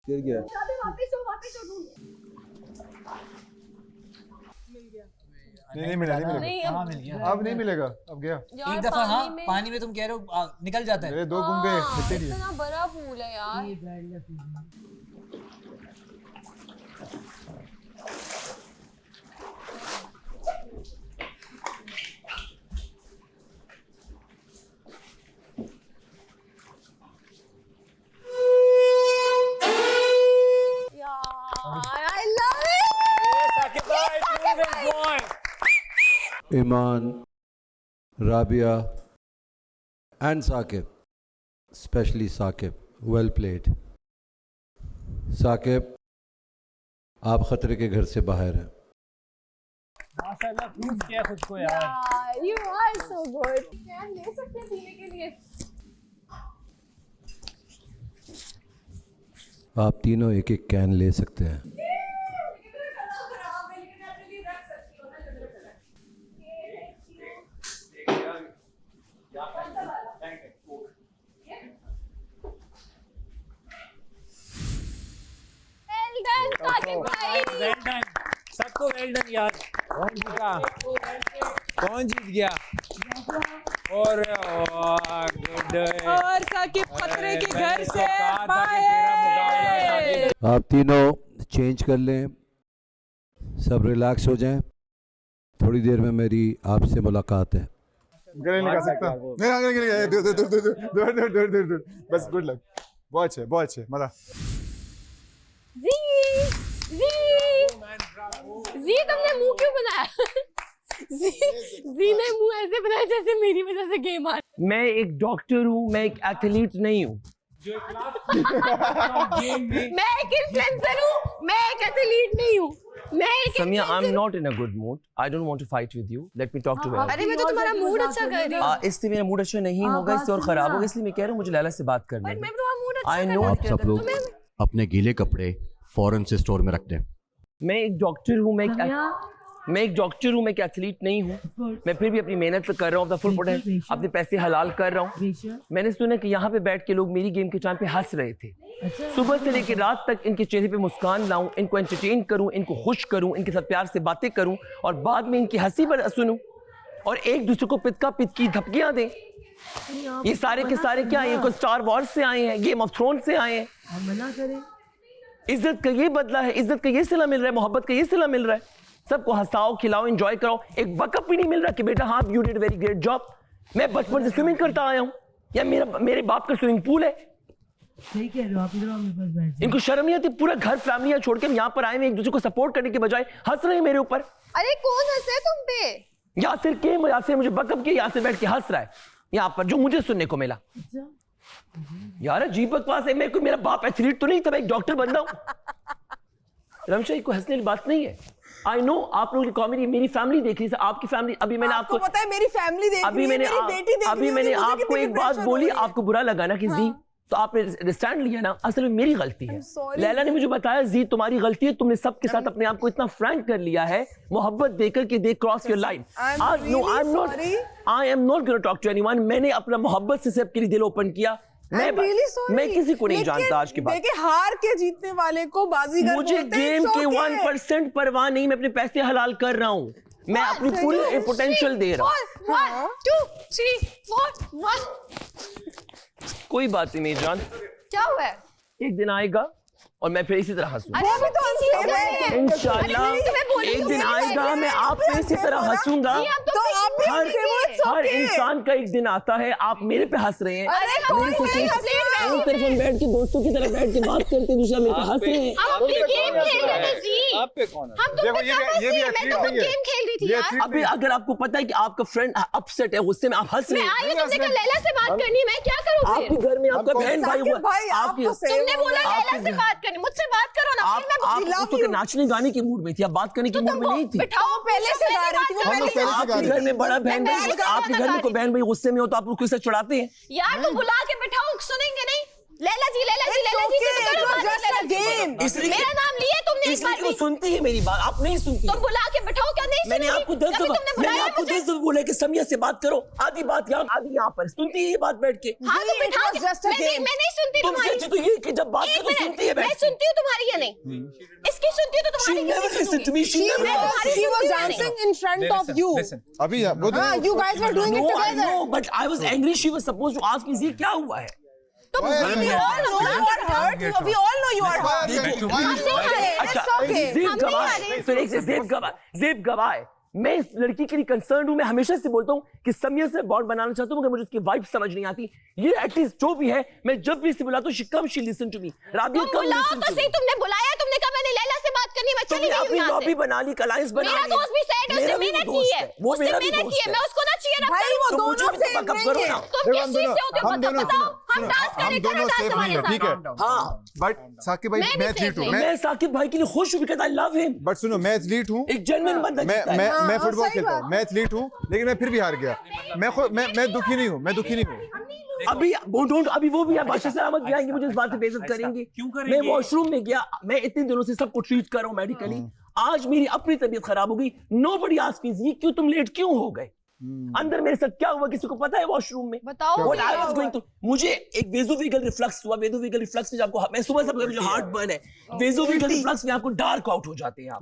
गिर गया। नहीं मिला, नहीं, मिल गया। अब नहीं मिलेगा, अब गया। एक दफा हाँ पानी में तुम कह रहे हो निकल जाता है। मेरे 2 गुम गए, मिलते नहीं है। इतना बड़ा पूल है यार। Iman, Rabia, and Saqib, especially Saqib, well played. Saqib, आप खतरे के घर से बाहर हैं. माशाल्लाह प्रूव किया खुद को यार. You are so good. क्या ले सकते हैं पीने के लिए? आप तीनों एक एक कैन ले सकते हैं. वेल डन सबको, वेल डन यार. कौन जीता? कौन जीत गया? और साकिब खतरे के घर से आप तीनों चेंज कर लें, सब रिलैक्स हो जाएं. थोड़ी देर में मेरी आपसे मुलाकात है. गले नहीं कर सकता. दूर. बस गुड लक. बहुत अच्छे मजा. जी तुमने मुंह क्यों बनाया? जी ने मुंह ऐसे बनाया जैसे मेरी वजह से गेम आ. मैं एक डॉक्टर हूँ, मैं एक एथलीट नहीं हूँ. मैं एक इन्फ्लुएंसर हूँ, मैं एक एथलीट नहीं हूँ. Samia, I'm not in a good mood. I don't want to fight with you. Let me talk to her. अरे मैं तो तुम्हारा मूड अच्छा कर रही हूँ. इसलिए मेरा मूड अच्छा नहीं होगा, इससे और खराब होगा, इसलिए मैं कह रहा हूँ मुझे लैला से बात करनी है. मैं तुम्हारा मूड अच्छा कर रही हूँ. आप सब लोग अपने गीले कपड़े फौरन से स्टोर में रख दें. मैं एक डॉक्टर हूँ, मैं एक डॉक्टर हूँ, मैं एक एथलीट नहीं हूँ. मैं फिर भी अपनी मेहनत कर रहा हूँ, अपना फुल पोटेंशियल, अपने पैसे हलाल कर रहा हूँ. मैंने सुना कि यहाँ पे बैठ के लोग मेरी गेम के टाइम पे हंस रहे थे. सुबह से लेकर रात तक इनके चेहरे पे मुस्कान लाऊं, इनको एंटरटेन करूं, इनको खुश करूं, इनके साथ प्यार से बातें करूं और बाद में इनकी हंसी पर सुनूं और एक दूसरे को पित की धपकियां दें. ये सारे के सारे क्या है? ये स्टार वॉर्स से आए हैं, गेम ऑफ थ्रोन से आए हैं. मना करें. इज्जत का ये बदला है, इज्जत का ये सिला मिल रहा है, मोहब्बत का ये सिला मिल रहा है. सबको हंसाओ, खिलाओ, एंजॉय कराओ. एक बकअप भी नहीं मिल रहा कि बेटा हाँ you did very great job. मैं बचपन से स्विमिंग करता आया हूँ या मेरे बाप का स्विमिंग पूल है. सही कह रहे हो आप. इधर आओ मेरे पास बैठ जाओ. इनको शर्म नहीं आती? पूरा घर फैमिली छोड़ के यहाँ पर आए हैं, एक दूसरे को सपोर्ट करने के बजाय हंस रहे हैं मेरे ऊपर. अरे कौन हंसे तुम पे? यासिर के यासिर मुझे बकअप के यासिर बैठ के हंस रहा है यहाँ पर, जो मुझे सुनने को मिला. यार अजीब बकवास है. मेरा बाप एथलीट तो नहीं था, मैं एक डॉक्टर बन रहा हूँ. रमशा कोई हंसने वाली बात नहीं है. आई नो आप लोगों की कॉमेडी मेरी फैमिली देख रही है, आपकी फैमिली. अभी मैंने आपको पता है मेरी फैमिली देख रही है, मेरी बेटी देख रही है. मैंने आपको एक बात बोली, आपको बुरा लगा ना कि जी, तो आपने स्टैंड लिया ना. असल में मेरी गलती है. लैला ने मुझे बताया जी तुम्हारी गलती है, तुमने सबके साथ अपने आप को इतना फ्रैंक कर लिया है मोहब्बत देकर के दे cross your line. I am not gonna talk to anyone. मैंने अपना मोहब्बत से सबके लिए दिल ओपन किया. मैं किसी को नहीं जानता आज के बाद. देखिए हार के जीतने वाले को बाजीगर बोलते हैं. मुझे गेम के 1% परवाह नहीं. मैं अपने पैसे हलाल कर रहा हूँ, मैं अपनी पूरी पोटेंशियल दे रहा हूँ. 1 2 3 4 1. कोई बात नहीं मेरी जान. क्या हुआ है? एक दिन आएगा और मैं फिर इसी तरह हंसूंगा. इंशाल्लाह एक दिन आएगा मैं आप पे इसी तरह हंसूंगा. हर इंसान का एक दिन आता है. आप मेरे पे हंस रहे हैं, एक तरफ हम बैठ के दोस्तों की तरह बैठ के बात करते, दूसरा मेरे पे हंस रहे हैं. आप पे कौन है? देखो ये भी एथलीट नहीं है. गेम खेल रही थी यार. अभी अगर आपको पता है कि आपका फ्रेंड अपसेट है, गुस्से में आप हंस रहे हैं. तुमने कहा लैला से बात करनी है, मैं क्या करूं? आपके घर में आपका बहन भाई हुआ, तुमने बोला लैला से बात करनी, मुझसे बात करो ना. आप तो नाचने गाने के मूड में थी, आप बात करने के मूड में नहीं थी. बिठाओ, पहले से गा रही थी वो. पहले से आपके घर में बड़ा बहन भाई, आपके घर में कोई बहन भाई गुस्से में हो तो आप लोग किससे चढ़ाते हैं यार? तुम बुला के बिठाओ, सुनेंगे नहीं. लैला जी से करो बात. मेरा नाम लिए तुमने एक बार भी. सुनती है मेरी बात, आप नहीं सुनती. तुम बुला के बिठाओ, क्या नहीं? मैंने आपको 10 दफा बोला कि समिया से बात करो. आधी बात यहाँ आधी यहाँ पर. सुनती है ये बात बैठ के? हाँ तो बिठाओ. मैं नहीं सुनती तुम्हारी. तो ये कि जब बात करो सुनती है. मैं सुनती हूँ तुम्हारी या नहीं? इसकी सुनती हूँ तो तुम्हारी. She was dancing in front of you. अभी you guys were doing it together. No, but I was angry. She was supposed to ask me, क्या हुआ है? We all know you are hurt. We all know you are hurt. ज़ेब गवाह. मैं इस लड़की के लिए कंसर्न हूँ. मैं हमेशा से बोलता हूँ कि समिया से बॉन्ड बनाना चाहता हूँ, मगर मुझे उसकी वाइब समझ नहीं आती. ये एटलीस्ट जो भी है, मैं जब भी इसे बुलाता हूँ she comes, she listen to me. Rabia come listen to me. तुमने बुलाया, तुमने कहा मैंने लैला से बात करनी, मैं चली गई हूं यहां से। लॉबी बना ली, अलायंस बना मेरा लिया। दोस्त भी सेट है, उसने मेहनत की है, वो उसने मेरा भी मेहनत की दोस्त है, है। मैं उसको ना चीयर अप भाई, वो करूं। दोनों सेम नहीं है। तुम किस चीज से होते हो बताओ, हम टास्क हम करें, दोनों करो सेफ टास्क नहीं हमारे है, साथ। ठीक है। हाँ बट साकिब भाई मैं एथलीट हूँ, मैं साकिब भाई के लिए खुश हूँ because I love him. But सुनो मैं एथलीट हूँ, एक जेन्युइन बंदा जीता है। मैं फुटबॉल खेलता हूँ, मैं एथलीट हूँ, लेकिन मैं फिर भी हार गया। मैं दुखी नहीं हूँ, मैं दुखी नहीं हूँ। अभी अभी वो भी है, बादशाह सलामत भी आएंगे, मुझे इस बात पे बेइज्जत करेंगे। क्यों करेंगे? मैं वॉशरूम में गया, मैं इतने दिनों से सबको ट्रीट कर रहा हूँ मेडिकली, आज मेरी अपनी तबीयत खराब हो गई। नोबडी आस्क्ड मी ये क्यों तुम लेट क्यों हो गए? अंदर मेरे साथ क्या हुआ किसी को पता है? वॉशरूम में बताओ What क्या I was हुआ? going through, मुझे एक वेसोवेगल रिफ्लक्स हुआ। वेसोवेगल रिफ्लक्स में आपको, मैं सुबह सब जो हार्ट बर्न है, वेसोवेगल रिफ्लक्स में आपको डार्क आउट हो जाते हैं आप।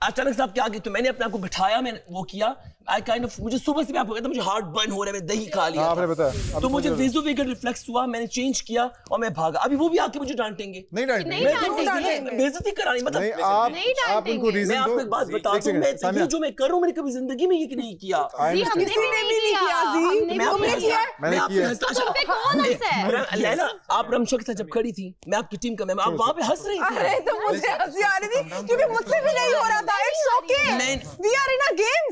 अचानक से आप क्या किया? तो मैंने अपने आप को बिठाया, मैंने वो किया। आई काइंड ऑफ, मुझे सुबह से मैं आपको कहता मुझे हार्ट बर्न हो रहा है, मैं दही खा लिया आपने बताया, तो मुझे वेसोवेगल रिफ्लेक्स हुआ, मैंने चेंज किया और मैं भागा। अभी वो भी आके मुझे डांटेंगे, नहीं डांटेंगे, बेइज्जती करानी, मतलब नहीं, आप उनको रीजन मैं दो। आपको एक बात बता दूं, मैं ये जो मैं कर रहा हूं, मैंने कभी जिंदगी में ये नहीं किया। जी हमने भी नहीं किया जी, तुमने किया है। मैं आपके तुम पे कौन हंसा है? लैला, आप रमशक से जब खड़ी थी, मैं आपकी टीम का मैं, आप वहां पे हंस रही थी। अरे तो मुझे हंसी आ रही थी क्योंकि मुझसे भी नहीं हो रहा था। It's okay, we are in a game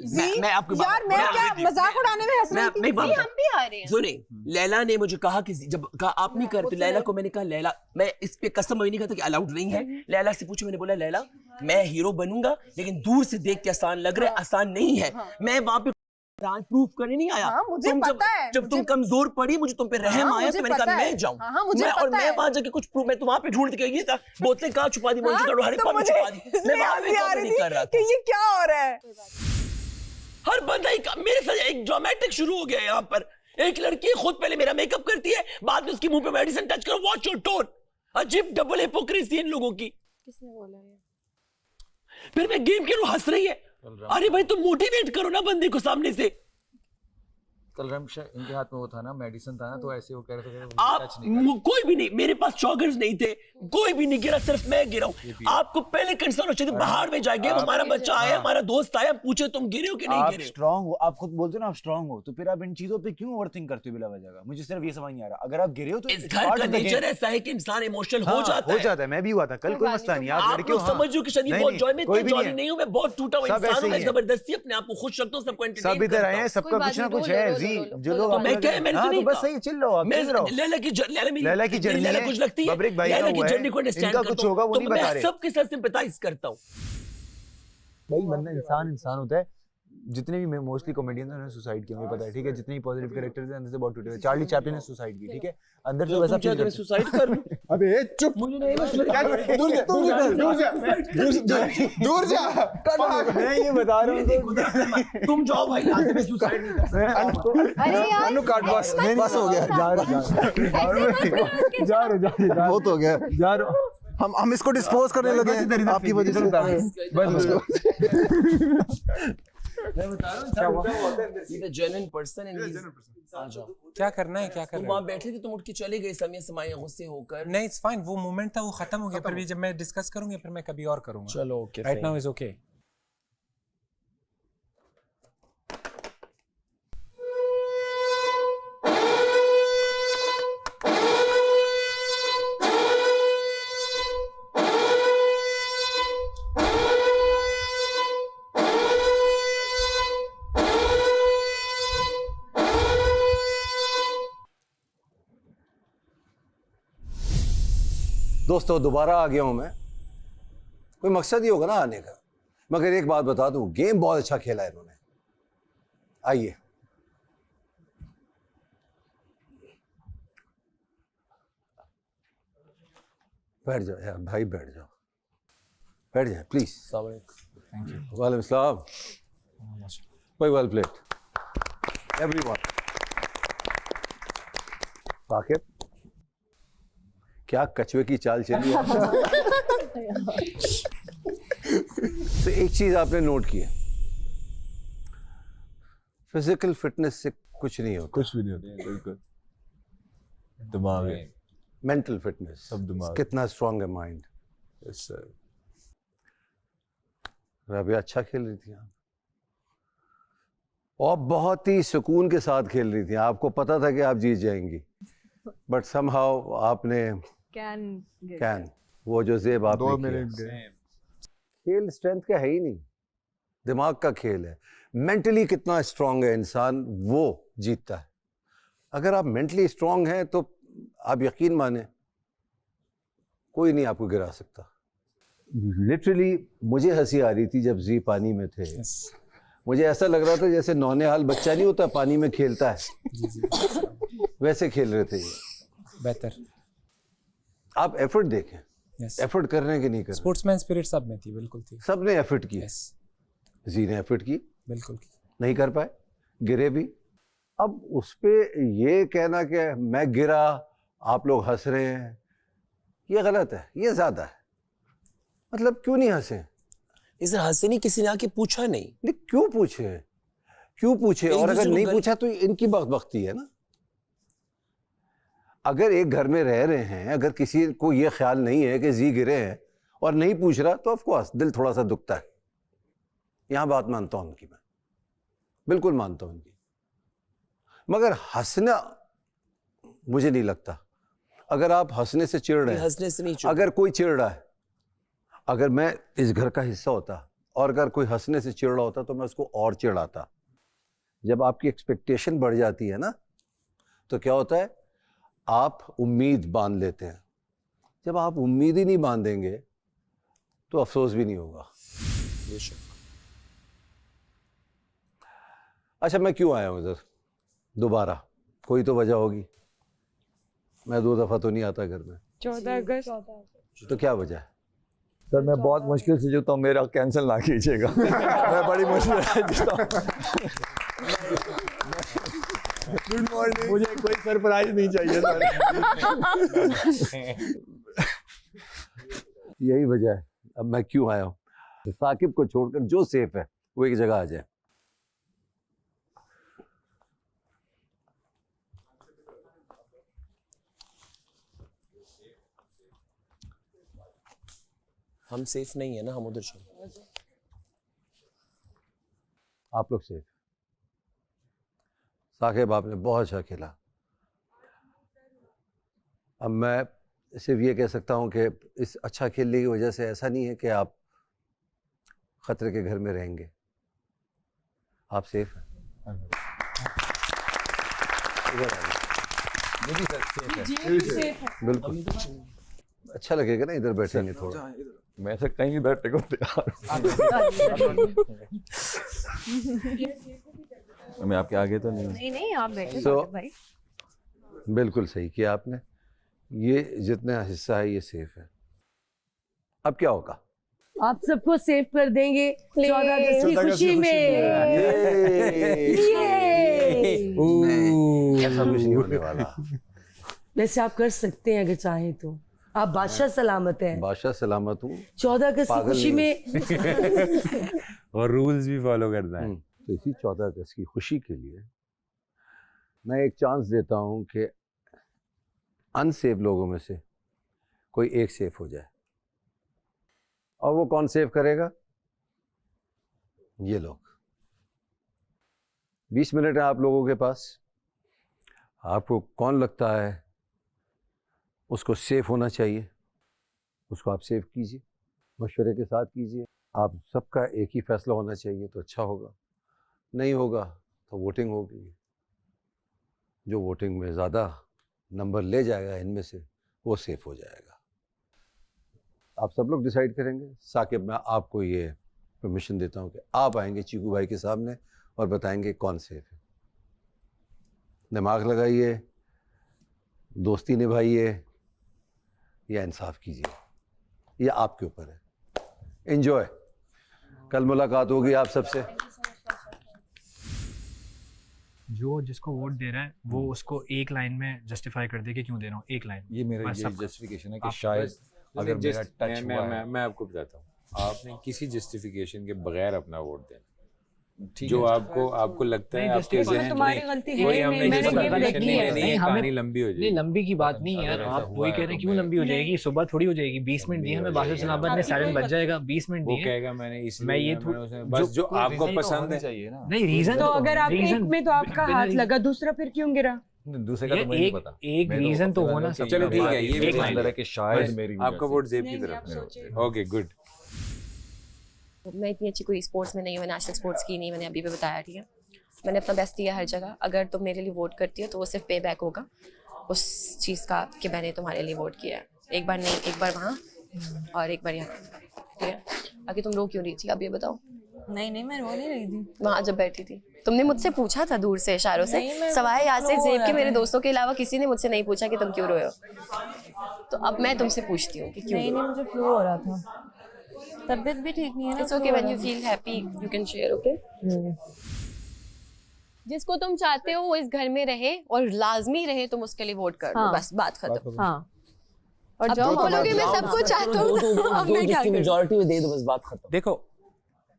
जी। मैं आपको यार मैं क्या मजाक उड़ाने में हंस रही थी। मैं जी, हम भी आ रहे हैं। सुने, लैला ने मुझे कहा कि जब कहा आप नहीं करते, लैला को मैंने कहा लैला, मैं इस पे कसम नहीं खाता कि अलाउड नहीं है। लैला से पूछा, मैंने बोला लैला मैं हीरो बनूंगा, लेकिन दूर से देख के आसान लग रहा है, आसान नहीं है। मैं वहां पे प्रूफ करने नहीं आया। हाँ, मुझे पता है। जब तुम कमजोर पड़ी, मुझे तुम पे रहम आया, तो मैंने कहा मैं जाऊं। हाँ, मुझे पता है। और मैं वहां जाके कुछ प्रूफ, मैं तो वहां पे ढूंढ के ये था, बोतलें कहाँ छुपा दी, हर एक पानी छुपा दी, मैं वहां पे कॉपी नहीं कर रहा था कि ये क्या हो रहा है। हर बंदा मेरे साथ एक ड्रामेटिक शुरू हो गया यहाँ पर। एक लड़की खुद पहले मेरा मेकअप करती है, बाद में उसके मुंह पे मेडिसिन टच करो, वॉच योर टोन। अजीब डबल हिपोक्रेसी इन लोगों की। किसने बोला ये? फिर मैं गेम क्यों हंस रही है? अरे भाई तुम मोटिवेट करो ना बंदे को सामने से। कल रमशा इनके हाथ में वो था ना, मेडिसिन था ना, तो ऐसे वो कह रहे थे आप कोई भी नहीं, मेरे पास चॉगर्स नहीं थे, कोई भी नहीं गिरा, सिर्फ मैं गिरा हूं। आपको पहले कंसर्न हो चाहिए, बाहर में जाएंगे, हमारा बच्चा आया, हमारा दोस्त आया, पूछे तुम गिरे हो कि नहीं गिरे। आप स्ट्रांग हो, आप खुद बोलते हो ना आप स्ट्रांग हो, तो फिर आप इन चीजों पे क्यों ओवरथिंक करते हो बिला वजह का? मुझे सिर्फ ये समझ नहीं आ रहा। अगर आप गिरे हो तो इस घर का नेचर ऐसा है कि इंसान इमोशनल हो जाता है। मैं भी हुआ था कल, कोई मसला नहीं। आप लड़के हो, समझो कि शरीफ बहुत जॉय में, इतना जॉली नहीं हूं मैं, बहुत टूटा हुआ इंसान हूं, मैं जबरदस्ती अपने आप को खुश रखता हूं, सबको एंटरटेन करता हूं। सब इधर आए हैं, सबका कुछ ना कुछ है जी। जो लोग मैं क्या है, मैंने तो नहीं बस सही चिल रहो आप, चिल रहो। लैला की जर्नी लैला कुछ लगती है, बबरिक भाई लैला की का जर्नी को अंडरस्टैंड इनका कुछ होगा वो नहीं बता रहे। मैं सबके साथ सिंपैथाइज करता हूं। भाई बंदा इंसान होता है। जितने भी मोस्टली कॉमेडियंस हैं उन्होंने सुसाइड किया, मुझे पता है, ठीक है। जितने भी पॉजिटिव कैरेक्टर्स हैं अंदर से बहुत टूटे हुए। चार्ली चैपलिन ने सुसाइड की, ठीक है, अंदर से वैसा फील करते। सुसाइड कर लूं? अबे चुप, मुझे नहीं दूर जा। मैं ये बता रहा हूं, तुम जाओ भाई, यहां से मैं सुसाइड नहीं कर सकता। अरे यार अनु काट, बस हो गया, जा रहे बहुत हो गया, जा रहे। हम इसको डिस्पोज करने लगे हैं आपकी वजह से। मैं बता रहा हूं, ये जेन्युइन पर्सन है। आ जाओ, क्या करना है, क्या तुम करना वहां बैठे थे, तुम उठ के चले गए समय समाया गुस्से होकर। नहीं, इट्स फाइन, वो मोमेंट था, वो खत्म हो गया। फिर भी जब मैं डिस्कस करूंगी, फिर मैं कभी और करूंगा। चलो okay, right now is okay. दोस्तों दोबारा आ गया हूं मैं, कोई मकसद ही होगा ना आने का। मगर एक बात बता दूं, गेम बहुत अच्छा खेला है इन्होंने। आइए, बैठ जाओ यार भाई, बैठ जाओ, बैठ जाए प्लीज। वालेकुम सलाम। Very well played everyone. Saqib क्या कछुए की चाल चली है। तो एक चीज आपने नोट की है, फिजिकल फिटनेस से कुछ नहीं होता, कुछ भी नहीं होता, बिल्कुल। दिमाग है, मेंटल फिटनेस, सब दिमाग। कितना स्ट्रांग है माइंड। Yes sir. रबिया अच्छा खेल रही थी और बहुत ही सुकून के साथ खेल रही थी। आपको पता था कि आप जीत जाएंगी, बट समहाउ आपने कैन वो जो जेब आपने खेल स्ट्रेंथ का है ही नहीं, दिमाग का खेल है। मेंटली कितना स्ट्रांग है इंसान, वो जीतता है। अगर आप मेंटली स्ट्रांग हैं तो आप यकीन माने कोई नहीं आपको गिरा सकता। लिटरली मुझे हंसी आ रही थी जब जी पानी में थे। मुझे ऐसा लग रहा था जैसे नौनिहाल बच्चा नहीं होता पानी में खेलता है, वैसे खेल रहे थे ये। बेहतर आप एफर्ट देखें, एफर्ट करने के नहीं कर, स्पोर्ट्समैन स्पिरिट सब में थी, बिल्कुल थी। सब ने एफर्ट किया। जी ने एफर्ट की, बिल्कुल की। नहीं कर पाए, गिरे भी। अब उस पे ये कहना कि मैं गिरा आप लोग हंस रहे हैं, ये गलत है, ये ज्यादा है। मतलब क्यों नहीं हंसे? इसे हंसे नहीं, किसी ने आके पूछा नहीं। क्यों पूछे, क्यों पूछे? और अगर नहीं पूछा तो इनकी बख्ती है ना। अगर एक घर में रह रहे हैं, अगर किसी को ये ख्याल नहीं है कि जी गिरे हैं और नहीं पूछ रहा, तो ऑफ कोर्स दिल थोड़ा सा दुखता है। यहां बात मानता हूं उनकी, मैं बिल्कुल मानता हूं उनकी। मगर हंसना मुझे नहीं लगता। अगर आप हंसने से चिढ़ रहे हैं, हंसने से नहीं चिढ़, अगर कोई चिढ़ रहा है, अगर मैं इस घर का हिस्सा होता और अगर कोई हंसने से चिढ़ रहा होता तो मैं उसको और चिढ़ाता। जब आपकी एक्सपेक्टेशन बढ़ जाती है ना, तो क्या होता है, आप उम्मीद बांध लेते हैं। जब आप उम्मीद ही नहीं बांधेंगे तो अफसोस भी नहीं होगा। अच्छा, मैं क्यों आया हूं इधर दोबारा? कोई तो वजह होगी। मैं 2 दफा तो नहीं आता घर में। 14 अगस्त। तो क्या वजह है? सर मैं बहुत मुश्किल से जीता हूँ, मेरा कैंसिल ना कीजिएगा। मैं बड़ी मुश्किल से जीता हूँ। Good morning. मुझे कोई सरप्राइज नहीं चाहिए सर। यही वजह है अब मैं क्यों आया हूँ। साकिब को छोड़कर जो सेफ है वो एक जगह आ जाए। हम सेफ नहीं है ना, हम उधर चले। आप लोग सेफ। साकिब आपने बहुत अच्छा खेला। अब मैं सिर्फ ये कह सकता हूँ कि इस अच्छा खेलने की वजह से ऐसा नहीं है कि आप खतरे के घर में रहेंगे। आप सेफ हैं। इधर आइए। बिल्कुल अच्छा लगेगा ना, इधर बैठेंगे थोड़ा। मैं से कहीं भी बैठने को तैयार हूं। मैं आपके आगे तो नहीं। नहीं आप बैठे भाई। बिल्कुल सही किया आपने। ये जितना हिस्सा है ये सेफ है। अब क्या होगा? आप सबको सेव कर देंगे 14 अगस्त की खुशी में। ऐसा कुछ नहीं होने वाला। वैसे आप कर सकते हैं अगर चाहें तो। आप बादशाह सलामत हैं। बादशाह सलामत हूँ। 14 अगस्त की खुशी में और रूल्स भी फॉलो करना है। तो इसी 14 अगस्त की खुशी के लिए मैं एक चांस देता हूँ कि अनसेफ लोगों में से कोई एक सेफ हो जाए। और वो कौन सेव करेगा? ये लोग। 20 मिनट है आप लोगों के पास। आपको कौन लगता है उसको सेफ होना चाहिए, उसको आप सेव कीजिए, मशवरे के साथ कीजिए। आप सबका एक ही फैसला होना चाहिए तो अच्छा होगा। नहीं होगा तो वोटिंग होगी। जो वोटिंग में ज़्यादा नंबर ले जाएगा इनमें से वो सेफ हो जाएगा। आप सब लोग डिसाइड करेंगे। साकिब मैं आपको ये परमिशन देता हूँ कि आप आएंगे चीकू भाई के सामने और बताएंगे कौन सेफ है। दिमाग लगाइए, दोस्ती निभाइए या इंसाफ कीजिए, ये आपके ऊपर है। एंजॉय। कल मुलाकात होगी आप सबसे। जो जिसको वोट दे रहा है वो उसको एक लाइन में जस्टिफाई कर दे कि क्यों दे रहा हूँ। एक लाइन। ये मेरा ये जस्टिफिकेशन है कि शायद अगर मेरा टच हुआ है। मैं आपको बताता हूँ, आपने किसी जस्टिफिकेशन के बगैर अपना वोट देना। जो आपको लगता है आपके ज़हन में कोई हमने जस्टिफिकेशन नहीं लेनी है, कहानी लंबी हो जाएगी। नहीं लंबी की बात नहीं है, आप वही कह रहे हैं क्यों लंबी हो जाएगी। सुबह थोड़ी हो जाएगी। 20 मिनट दिए हमें बादशाह सलामत ने, साइलेंट बच जाएगा। 20 मिनट दिए। वो कहेगा मैंने इसलिए बस जो आपको पसंद है। नहीं रीजन तो अगर आप एक में तो आपका हाथ लगा, दूसरा फिर क्यों गिरा? दूसरे का तो मुझे नहीं पता। एक रीजन तो होना चाहिए। चलो ठीक है, ये भी अंदर है कि शायद मेरी आपका वोट जेब की तरफ। Okay good. मैं इतनी अच्छी कोई स्पोर्ट्स में नहीं हूँ, नेशनल स्पोर्ट्स की नहीं, मैंने अभी भी बताया, ठीक है। मैंने अपना बेस्ट दिया हर जगह। अगर तुम मेरे लिए वोट करती हो तो वो सिर्फ पे बैक होगा उस चीज़ का कि मैंने तुम्हारे लिए वोट किया है। एक बार नहीं, एक बार वहाँ और एक बार यहाँ, ठीक है। आगे तुम रो क्यों रही थी, अब ये बताओ। नहीं मैं रो नहीं रही थी। वहाँ जब बैठी थी तुमने मुझसे पूछा था दूर से इशारों से, सवाए यासिर ज़ेब के मेरे दोस्तों के अलावा किसी ने मुझसे नहीं पूछा कि तुम क्यों रोए हो। तो अब मैं तुमसे पूछती हूँ कि क्यों। नहीं मुझे फ्लो हो रहा था, तबीयत भी ठीक नहीं है ना। It's okay, when you feel happy you can share, okay. जिसको तुम चाहते हो वो इस घर में रहे और लाजमी रहे, तुम उसके लिए वोट कर दो, बस बात खत्म। हाँ, और जो बोलोगे मैं सब कुछ चाहता हूँ, अब मैं क्या करूं? मेजॉरिटी में दे दो, बस बात खत्म। देखो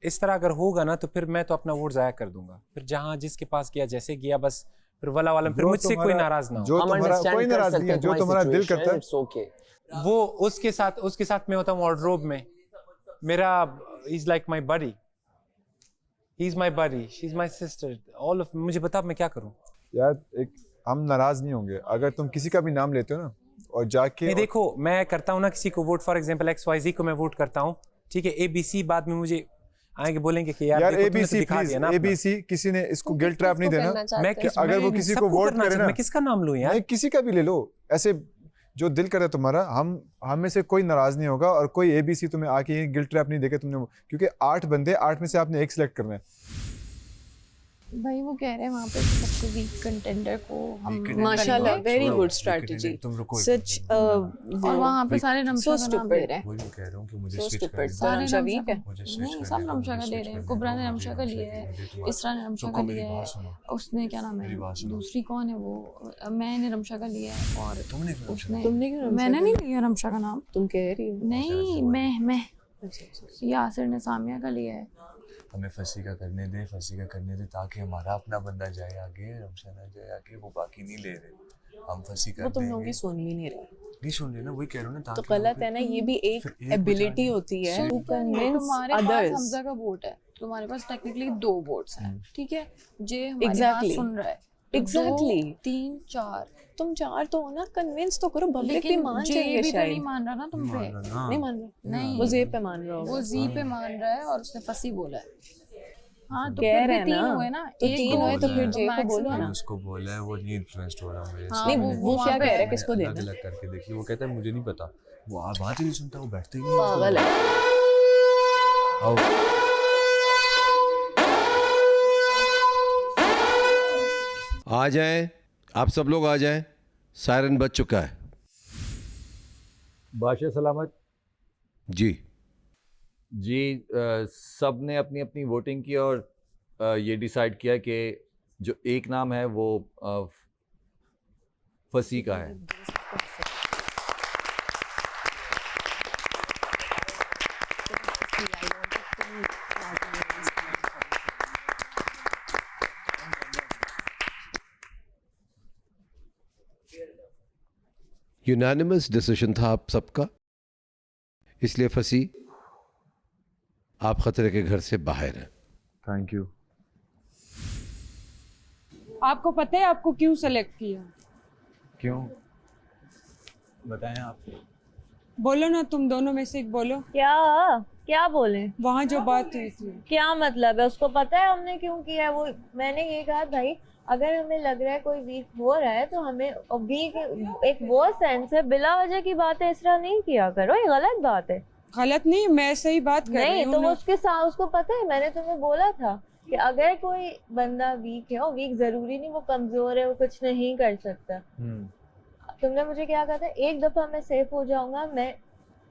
इस तरह अगर होगा ना तो फिर मैं तो अपना वोट जाया कर दूंगा। फिर जहाँ जिसके पास गया जैसे गया, बस फिर वाला फिर मुझसे कोई नाराज ना हो। जो तुम्हारा कोई नाराज नहीं है, जो तुम्हारा दिल करता है वो उसके साथ मैं होता हूँ वार्डरोब में। मेरा is like my buddy, he is my buddy, she is my sister, all of. मुझे बता मैं क्या करूँ यार। एक हम नाराज नहीं होंगे अगर तुम किसी का भी नाम लेते हो ना और जाके नहीं। देखो मैं करता हूँ ना किसी को वोट, फॉर एग्जांपल XYZ को मैं वोट करता हूँ, ठीक है। ABC बाद में मुझे आएंगे बोलेंगे कि यार ABC प्लीज, ABC किसी ने इसको गिल्ट ट्रैप नहीं देना। अगर वो किसी को वोट करे ना, मैं किसका नाम लूं यार? नहीं किसी का भी ले लो, ऐसे जो दिल करे तुम्हारा। हम में से कोई नाराज नहीं होगा और कोई ABC तुम्हें आके गिल्ट ट्रैप नहीं देगा तुमने, क्योंकि 8 बंदे, 8 में से आपने एक सिलेक्ट करना है। भाई वो कह रहे हैं वहाँ पे सबसे वीक कंटेंडर को हम माशाल्लाह, वेरी गुड स्ट्रेटजी। सच और वहाँ पे सारे रमशा का नाम ले रहे हैं। वो जो कह रहा हूँ कि मुझे So स्विच stupid। करना रमशा वीक है? नहीं सब रमशा का ले रहे हैं। कुबरा ने रमशा का लिया है, इसरा ने रमशा का लिया है, उसने क्या नाम है दूसरी कौन है वो, मैंने रमशा का लिया है। और उसने मैंने नहीं लिया रमशा का नाम। तुम कह रही हो? नहीं मैं यासिर ने सामिया का लिया है। हमें फंसी का करने दे ताकि हमारा अपना बंदा जाए आगे, रमशा ना जाए आगे। वो बाकी नहीं ले रहे, हम फंसी कर वो तुम लोगों की सुन भी नहीं रहे। नहीं सुन रहे ना, वही कह रहा हूँ ना। तो गलत है ना, ये भी एक एबिलिटी होती है टू कन्विंस तुम्हारे पास अदर्स। हमजा का वोट है, तुम्हारे पास टेक्निकली 2 वोट्स हैं, ठीक है। जे हमारी Exactly। बात सुन रहा है, Exactly। 2 3 4 तुम 4 तो हो ना, कन्विंस तो करो। पब्लिक भी लेकिन मान जे जाएंगे भी तो शायद। नहीं मान रहा ना तुम पे। नहीं मान रहा, नहीं वो जेब पे मान रहा होगा। वो जी पे मान रहा है और उसने फंसी बोला है। हाँ तो कह फिर रहे भी हैं 3 ना, हुए ना, तो 1 3 हुए तो फिर जे को बोलो maximum। ना। उसको बोला है, वो नहीं इन्फ्लुएंस्ड हो रहा मेरे हाँ, से। वो क्या कह रहा है, किसको देना? अलग करके देखिए, वो कहता है मुझे नहीं पता, वो बात ही नहीं सुनता, वो बैठते ही नहीं। पागल है। आ जाएं, आप सब लोग आ जाएं, सायरन बज चुका है। बादशाह सलामत जी जी। सब ने अपनी अपनी वोटिंग की और ये डिसाइड किया कि जो एक नाम है वो फसी का है। यूनानिमस डिसीजन था आप सबका, इसलिए फसी आप खतरे के घर से बाहर हैं। Thank you. आपको पता है आपको क्यों सेलेक्ट किया? क्यों बताएं आप। बोलो ना, तुम दोनों में से एक बोलो। क्या बोले? वहाँ जो बात हुई थी क्या मतलब है? उसको पता है हमने क्यों किया है। वो मैंने ये कहा भाई अगर हमें लग रहा है कोई वीक हो रहा है तो हमें वीक एक वो सेंस है, बिला वजह की बातें इस तरह नहीं किया करो, ये गलत बात है। गलत नहीं, मैं सही बात कर रही हूँ। नहीं तो उसके साथ उसको पता है, मैंने तुम्हें बोला था कि अगर कोई बंदा वीक है, और वीक जरूरी नहीं वो कमजोर है, वो कुछ नहीं कर सकता। तुमने मुझे क्या कहा था, एक दफा मैं सेफ हो जाऊंगा, मैं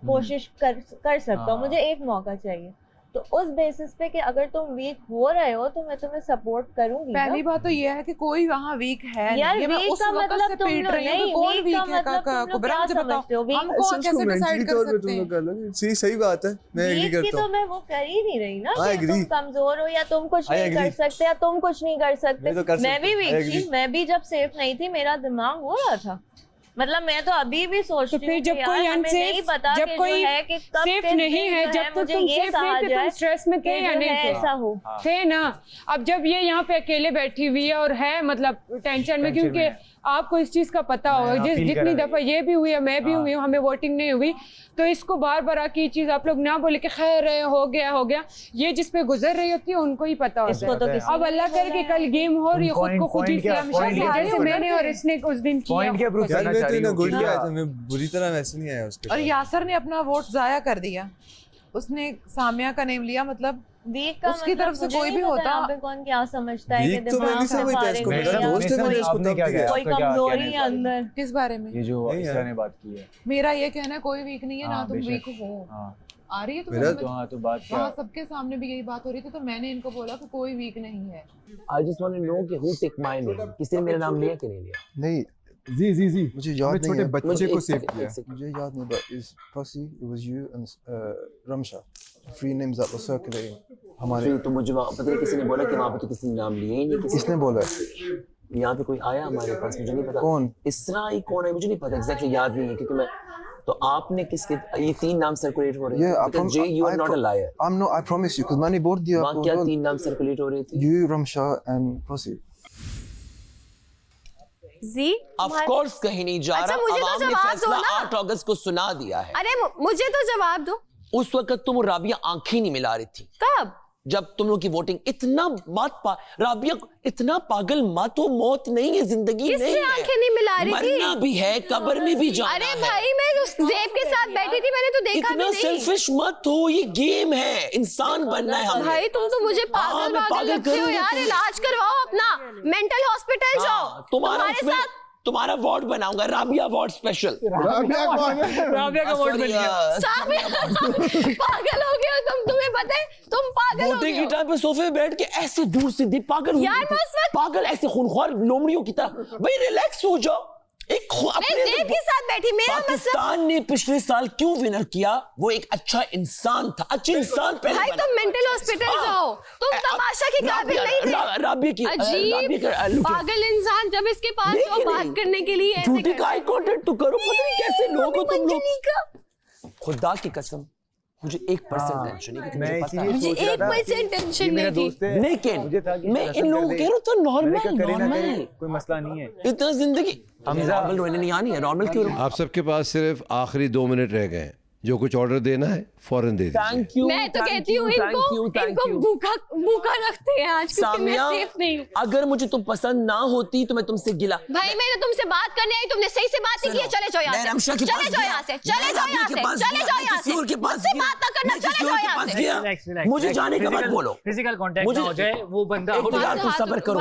कोशिश कर सकता हूँ, मुझे एक मौका चाहिए। तो उस बेसिस पे कि अगर तुम वीक हो रहे हो तो मैं तुम्हें सपोर्ट करूंगी। पहली बात तो ये है कि कोई वहाँ वीक है यार, नहीं। वीक का मतलब तुम लोग नहीं, कौन वीक का वीक है? मतलब तुम लोग क्या समझते हो? हम कौन कैसे डिसाइड कर सकते हैं? सही बात है, मैं एग्री वीक की करता तो हूँ। मैं वो कर ही नहीं रही ना I कि agree। तुम कमजोर हो या तुम कुछ I नहीं कर agree। सकते या तुम कुछ नहीं कर सकते। मैं तो कर मैं भी सकता हूँ। I वीक थी, agree। मैं भी जब सेफ नहीं थी मेरा दिमाग हो रहा था। मतलब मैं तो अभी भी सोचती हूँ फिर जब कि कोई यार हमें अनसेफ, नहीं पता जब कि कोई जो है कि कब सेफ किस नहीं दिन है, जो जब है तक मुझे तुम ये सेफ कहा नहीं थे, जाए तुम स्ट्रेस में थे कि या जो नहीं है थे? ऐसा हो थे ना। अब जब ये यहाँ पे अकेले बैठी हुई है और है मतलब टेंशन में, क्योंकि आपको इस चीज का पता होगा, जितनी दफा ये भी हुई है, मैं भी हुई हूँ, हमें वोटिंग नहीं हुई, तो इसको बार बार आके ये चीज आप लोग ना बोले कि खैर है, हो गया, ये जिस पे गुजर रही होती है उनको ही पता होता है। अब अल्लाह करे कि कल गेम हो रही है, खुद को खुद ही जैसे मैंने और इसने उस दिन किया। बुरी तरह वैसे नहीं आया उसके। और यासर ने अपना वोट जाया कर दिया, उसने सामिया का नेम लिया, मतलब वीक का उसकी मतलब तरफ से मुझे कोई नहीं भी पता होता। यहाँ पे कौन क्या समझता है कि तो मैं नहीं समझता इसको, मेरा दोस्त है, मैंने इसको तब किया। कोई कमजोरी है अंदर। किस बारे में? ये जो इसरा ने बात की है, मेरा ये कहना है कोई वीक नहीं है ना, तुम वीक हो। आ रही है तो बात क्या, वहाँ सबके सामने भी यही बात हो रही थी, तो मैंने इनको बोला कि कोई वीक नहीं है। I just want to know कि who take my name, किसी ने मेरा नाम लिया कि नहीं लिया? नहीं जी मुझे याद नहीं छोटे है, बच्चे को सेव किया, मुझे याद नहीं, but is Pussy, it was you and Ramsha, 3 names that were circulating हमारे। तो मुझे पता नहीं किसी ने बोला कि वहाँ पे तो किसी ने नाम लिया ही नहीं। किसने बोला? यहाँ पे कोई आया हमारे पास, मुझे नहीं पता कौन इसरा ही कौन है, मुझे नहीं पता एग्जैक्टली, याद नहीं है क्योंकि मैं तो आपने किसके ये 3 नाम सर्कुलेट हो रहे हैं? जे you are not a liar. I'm not, I promise you, because मैंने बोल दिया वहाँ क्या 3 नाम सर्कुलेट हो रहे थे? You, Ramsha and Pussy। जी ऑफ कोर्स कहीं नहीं जा रहा, अवाम ने फैसला 8 अगस्त को सुना दिया है। अरे मुझे तो जवाब दो। उस वक्त तुम और राबिया आंखें नहीं मिला रही थी। कब? जब तुम लोग की वोटिंग इतना राबिया इतना पागल मत हो, मौत नहीं है, जिंदगी नहीं है। आंखें नहीं मिला रही थी? मरना भी है, कब्र में भी जाना है। अरे भाई मैं उस ज़ेब के साथ बैठी थी, मैंने तो देखा भी नहीं। इतना सेल्फिश मत हो, ये गेम है, इंसान बनना है हमें। भाई तुम तो मुझे पागल लगते हो यार, इलाज करवाओ अपना, मेंटल हॉस्पिटल जाओ। तुम्हारे साथ तुम्हारा वार्ड बनाऊंगा, राबिया वार्ड स्पेशल। राबिया का वार्ड बन गया। पागल हो गए हो तुम, तुम्हें पता है तुम पागल हो गए। वोटिंग के टाइम पे सोफे पे बैठ के ऐसे दूर से देख पागल यार, पागल ऐसे खूनख्वार लोमड़ियों की तरह। भाई रिलैक्स हो जाओ। ज़ेब के साथ बैठी, मेरा पाकिस्तान ने पिछले साल क्यों विनर किया? वो एक अच्छा इंसान था, अच्छे इंसान पहले भाई तुम मेंटल हॉस्पिटल जाओ, तुम तमाशा के काबिल नहीं थे। राबिया की अजीब पागल इंसान, जब इसके पास जो बात करने के लिए ऐसे झूठी का आई कांटेक्ट तो करो, पता नहीं कैसे लोग हो तुम लोग। खुदा की कसम मुझे 1% टेंशन नहीं, मुझे 1% टेंशन नहीं थी, लेकिन मैं इन लोगों कह रहा हूँ तो नॉर्मल कोई मसला नहीं है, इतना जिंदगी नॉर्मल रोने नहीं आनी है, नॉर्मल क्यों? आप सबके पास सिर्फ आखिरी 2 मिनट रह गए हैं, जो कुछ ऑर्डर देना है फौरन दे दीजिए। Thank you. मैं तो कहती हूँ इनको भूखा रखते हैं आज, क्योंकि मैं सेफ नहीं हूँ। अगर मुझे तुम पसंद ना होती तो मैं तुमसे गिला। भाई मैंने तुमसे बात करने आई, तुमने सही से बात नहीं की, चले जाओ यहाँ से, चले जाओ यहाँ से, चले जाओ यहाँ से, चले जाओ यहाँ से, मुझसे बात ना करना, चले जाओ यहाँ से। मुझे जाने का मत बोलो, फिजिकल कांटेक्ट ना हो जाए, वो बंदा सब्र करो।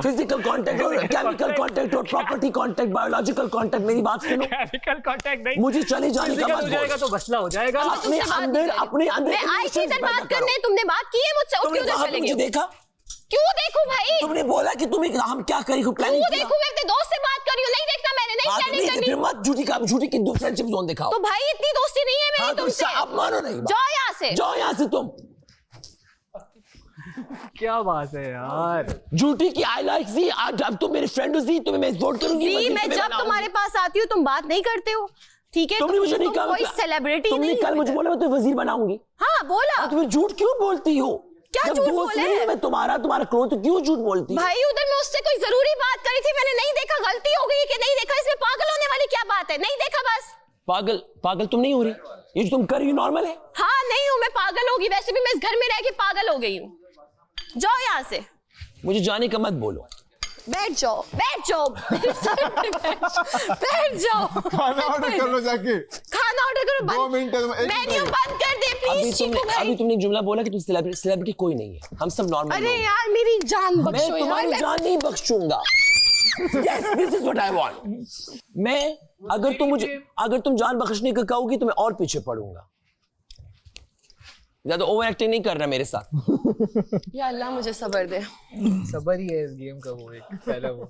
फिजिकल कांटेक्ट और केमिकल कांटेक्ट और प्रॉपर्टी कांटेक्ट, बायोलॉजिकल कांटेक्ट, मेरी बात सुनो। केमिकल कांटेक्ट नहीं, मुझे चले जाने का मत बोलो, तो मसला हो जाएगा। अपने अंदर मैं आई थी इधर बात करने, तुमने बात की है मुझसे, उठ क्यों चले गए? देखा क्यों देखूं भाई? तुमने बोला कि तुम हम क्या करें, प्लानिंग क्यों देखूं? मैं अपने दोस्त से बात कर रही हूं, नहीं देखना मैंने, नहीं प्लानिंग करनी। फिर मत झूठी की फ्रेंडशिप जोन दिखाओ। तो भाई इतनी दोस्ती नहीं है मेरी तुमसे, आप मानो नहीं, जाओ यहाँ से, जाओ यहाँ से तुम। क्या बात है यार, झूठी की आई लाइक जी, आज अब तुम मेरी फ्रेंड हो जी, तुम्हें मैं वोट करूंगी। जी मैं जब तुम्हारे पास आती हूँ तुम बात नहीं करते हो, ठीक है? तुमने मुझे नहीं कहा, कोई सेलिब्रिटी नहीं। तुमने कल मुझे बोला मैं तुम्हें वजीर बनाऊंगी। हाँ बोला। तुम्हें झूठ क्यों बोलती हो? क्या झूठ बोले? मैं तुम्हारा क्लोन, तो क्यों झूठ बोलती? भाई उधर मैं उससे कोई जरूरी बात करी थी, मैंने नहीं देखा, गलती हो गई कि नहीं देखा, इसमें पागल होने वाली क्या बात है? नहीं देखा बस। पागल तुम नहीं हो रही, ये जो तुम कर रही हो नॉर्मल है। हाँ नहीं हूँ मैं, पागल होगी, वैसे भी मैं इस घर में रह के पागल हो गई हूँ। जाओ यहाँ से, मुझे जाने का मत बोलो। बैठ जाओ, बैठ जाओ, बैठ जाओ। खाना ऑर्डर कर लो जाके, खाना ऑर्डर करो, 2 मिनट मेन्यू बंद कर दे प्लीज। अभी तुमने जुमला बोला कि तुम सेलिब्रिटी कोई नहीं है, हम सब नॉर्मल। अरे यार मेरी जान बख्शो यार, मैं तुम्हारी जान नहीं बख्शूंगा। Yes, this is what I want. मैं अगर तुम जान बख्शने का कहोगी तो मैं और पीछे पड़ूंगा। ज्यादा ओवर एक्टिंग नहीं करना मेरे साथ। या अल्लाह मुझे सब्र दे। सब्र ही है इस गेम का, वो एक पहला वो।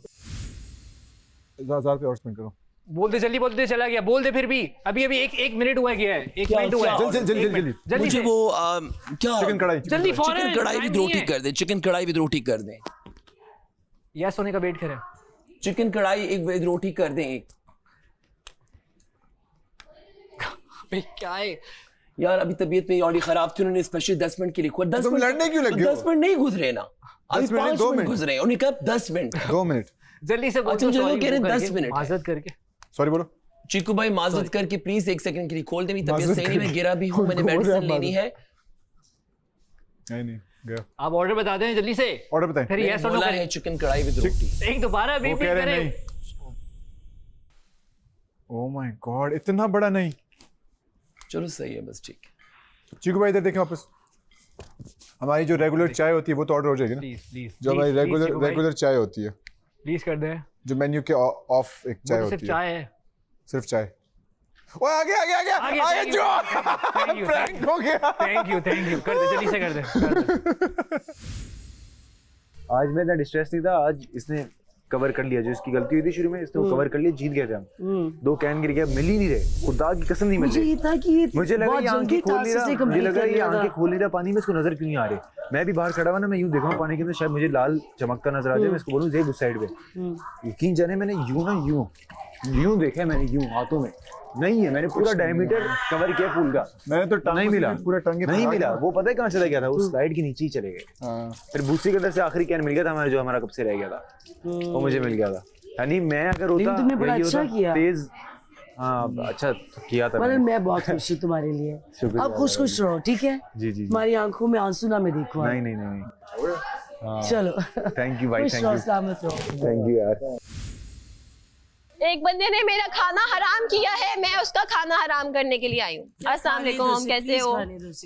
1000 पे और स्पेंड करो। बोल दे जल्दी, बोल दे, चला गया, बोल दे फिर भी। अभी एक मिनट हुआ गया है, 1 मिनट हुआ है। जल्दी मुझे वो क्या चिकन कढ़ाई, जल्दी चिकन कढ़ाई विद रोटी कर दे, चिकन कढ़ाई विद रोटी कर दे। यस होने का वेट करें। चिकन कढ़ाई एक विद रोटी कर दें एक। क्या है यार, अभी तबीयत मेरी ऑलरेडी खराब थी, उन्होंने स्पेशल 10 मिनट के लिए खोला। 10 मिनट लड़ने क्यों लगे? 10 मिनट नहीं गुजरे ना, अभी 5 मिनट गुजरे, उन्हें कहा 10 मिनट। 2 मिनट जल्दी से अच्छा मुझे लोग कह रहे हैं 10 मिनट माजरत करके सॉरी बोलो चीकू भाई माजरत करके प्लीज 1 सेकंड के लिए खोल दे, मेरी तबीयत सही नहीं, मैं गिरा भी हूँ, मैंने मेडिसिन लेनी है। नहीं गया। आप ऑर्डर बता दें जल्दी से। ऑर्डर बताएं। फिर यस और नो बोला है चिकन कढ़ाई विद रोटी। एक दोबारा वो कह रहे नहीं। ओह माय गॉड, इतना बड़ा नहीं। चलो सही है बस, ठीक है। चीकू भाई इधर देखें वापस। हमारी जो रेगुलर चाय होती है वो तो ऑर्डर हो जाएगी ना। प्लीज जो हमारी रेगुलर चाय होती है प्लीज कर दें। जो मेन्यू के ऑफ एक चाय होती है। सिर्फ चाय है, सिर्फ चाय। ओए आ गया जो प्रैंक हो गया। थैंक यू कर दे, जल्दी से कर दे। आज मैं इतना डिस्ट्रेस नहीं था, आज इसने कवर कर लिया, जो इसकी गलती हुई थी शुरू में इसने वो कवर कर लिया, जीत गए थे हम। 2 कैन गिर गया, मिल ही नहीं रहे, खुदा की कसम नहीं मिल रही। मुझे लगा ये आंखें खोल नहीं रहा, मुझे लगा ये आंखें खोल नहीं रहा पानी में, इसको नजर क्यों नहीं आ रहे। मैं भी बाहर खड़ा हुआ ना, मैं यूं देखा हूं पानी के अंदर, शायद मुझे लाल चमकता नजर आ जाए, मैं इसको बोलूं जेब उस साइड पे। यकीन जाने मैंने यूं देखा है, मैंने यूं हाथों में नहीं है, मैंने पूरा डायमीटर कवर किया फूल का, मैंने तो नहीं मिला, पूरा टंगे नहीं मिला। वो पता है कहाँ चला गया था, उस स्लाइड के नीचे ही चले गए। फिर भूसी के अंदर से आखिरी कैन मिल गया था हमारा, जो हमारा कब से रह गया था वो मुझे मिल गया था। यानी मैं अगर होता तुमने बड़ा अच्छा किया, तेज हाँ अच्छा किया था मैं बहुत खुश हूँ तुम्हारे लिए। अब खुश रहो, ठीक है जी। तुम्हारी आंखों में आंसू ना मैं देखूं। नहीं चलो थैंक यू भाई, थैंक यू यार। एक बंदे ने मेरा खाना हराम किया है, मैं उसका खाना हराम करने के लिए आई हूँ। अस्सलाम वालेकुम, कैसे हो?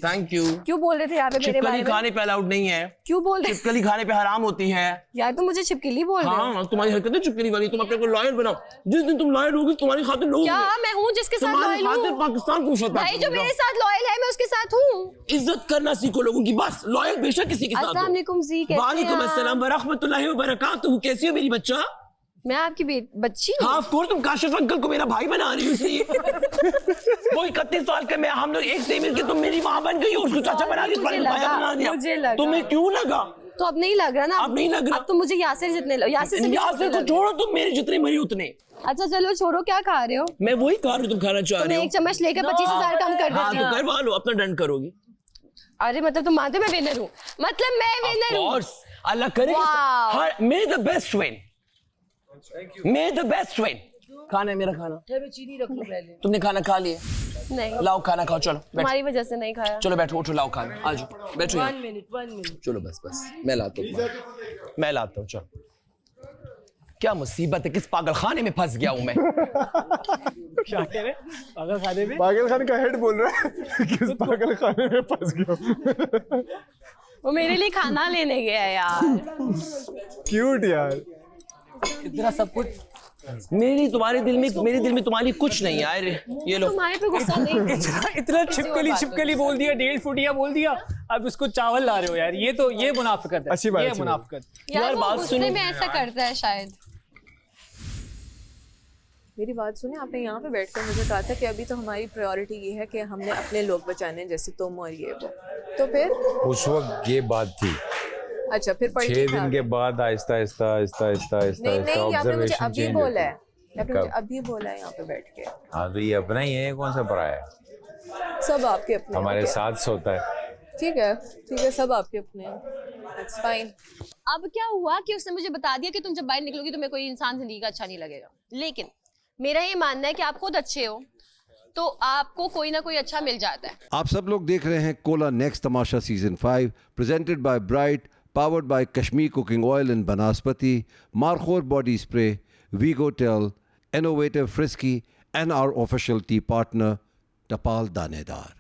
Thank you. क्यों बोल रहे थे यहाँ पे मेरे बारे में? खाने पे अलाउड नहीं है। क्यों बोल रहे? छिपकली खाने पे हराम होती है। यार तुम मुझे छिपकली बोल रहे हो? हाँ तुम्हारी हरकतें छिपकली वाली, तुम अपने को लॉयल बनाओ, जिस दिन तुम लॉयल होगी तुम्हारी खातिर लोग। क्या मैं हूँ जिसके साथ लॉयल हूँ? पाकिस्तान को फतह भाई जो मेरे साथ लॉयल है मैं उसके साथ हूँ। इज्जत करना सीखो लोगों की, बस लॉयल बेशक किसी के साथ। अस्सलाम वालेकुम जी, कैसे हैं? वालेकुम अस्सलाम व रहमतुल्लाहि व बरकातहू। कैसी हो मेरी बच्चा? मैं आपकी बच्ची हूँ। हाँ ऑफ कोर्स, तुम काशिफ अंकल को मेरा भाई बना रही हो इसलिए। वो 31 साल का मैं, हम लोग एक से मिलके तुम मेरी माँ बन गई हो, उसको चाचा बना दिया। मुझे लगा तुम्हें क्यों लगा? तो अब नहीं लग रहा ना? अब नहीं लग रहा। अब तो मुझे यासिर जितने यासिर को छोड़ो, तुम मेरे जितने मरी उतने। अच्छा चलो छोड़ो, क्या खा रहे हो? मैं वही खा रही हूँ तुम खाना चाह रही हो। 1 चम्मच लेकर 25,000 कम कर देती हूँ। हाँ तो करवा लो, अपना डन करोगी। अरे मतलब तुम मानते मैं विनर हूँ? मतलब मैं विनर हूँ? अल्लाह करे। मे the best win, may the best win. खाना है मेरा खाना। चीनी रख लो पहले। तुमने खाना खा लिया? नहीं। लाओ खाना खाओ, चलो तुम्हारी वजह से नहीं खाया। चलो बैठो, उठो लाओ खाना, आ जाओ बैठो। 1 मिनट। चलो बस मैं लाता हूँ, चलो। क्या मुसीबत है, किस पागल खाने में फंस गया हूँ मैं। क्या कह रहे? पागल खाने में? पागल खाने का हेड बोल रहा है किस पागल खाने में फंस गया। वो मेरे लिए खाना लेने गया यार। क्यूट यार, इतना सब कुछ मेरे दिल में तुम्हारी कुछ नहीं यार। ये लो तुम्हारे पे गुस्सा नहीं। इतना छिपकली बोल दिया, 1.5 फुटिया बोल दिया, अब उसको चावल ला रहे हो यार। ये मुनाफिकत है। अच्छी बात, ये मुनाफिकत। यार बात सुनो, में ऐसा करता है शायद। मेरी बात सुने, आपने यहाँ पे बैठकर मुझे कहा था कि अभी तो हमारी प्रायोरिटी ये है कि हमने अपने लोग बचाने, जैसे तुम और ये वो। तो फिर उस वक्त ये बात थी। अच्छा फिर 6 दिन के बाद आहिस्ता नहीं, आपने मुझे अभी बोला है, आपने मुझे अभी बोला है यहाँ पे बैठ के। हाँ तो ये अपना ही है, कौन सा पराया है? सब आपके अपने, हमारे साथ सोता है। ठीक है, सब आपके अपने हैं, दैट्स फाइन। अब क्या हुआ कि उसने मुझे बता दिया कि तुम जब बाहर निकलोगी तो मेरे कोई इंसान जिंदगी का अच्छा नहीं लगेगा। लेकिन मेरा ये मानना है कि आप खुद अच्छे हो तो आपको कोई ना कोई अच्छा मिल जाता है। आप सब लोग देख रहे हैं cola next Tamasha season 5 presented by Bright, powered by Kashmir cooking oil and Banaspati, Markhor body spray, वीगोटेल, innovative Frisky and our official tea partner Tapal दानेदार।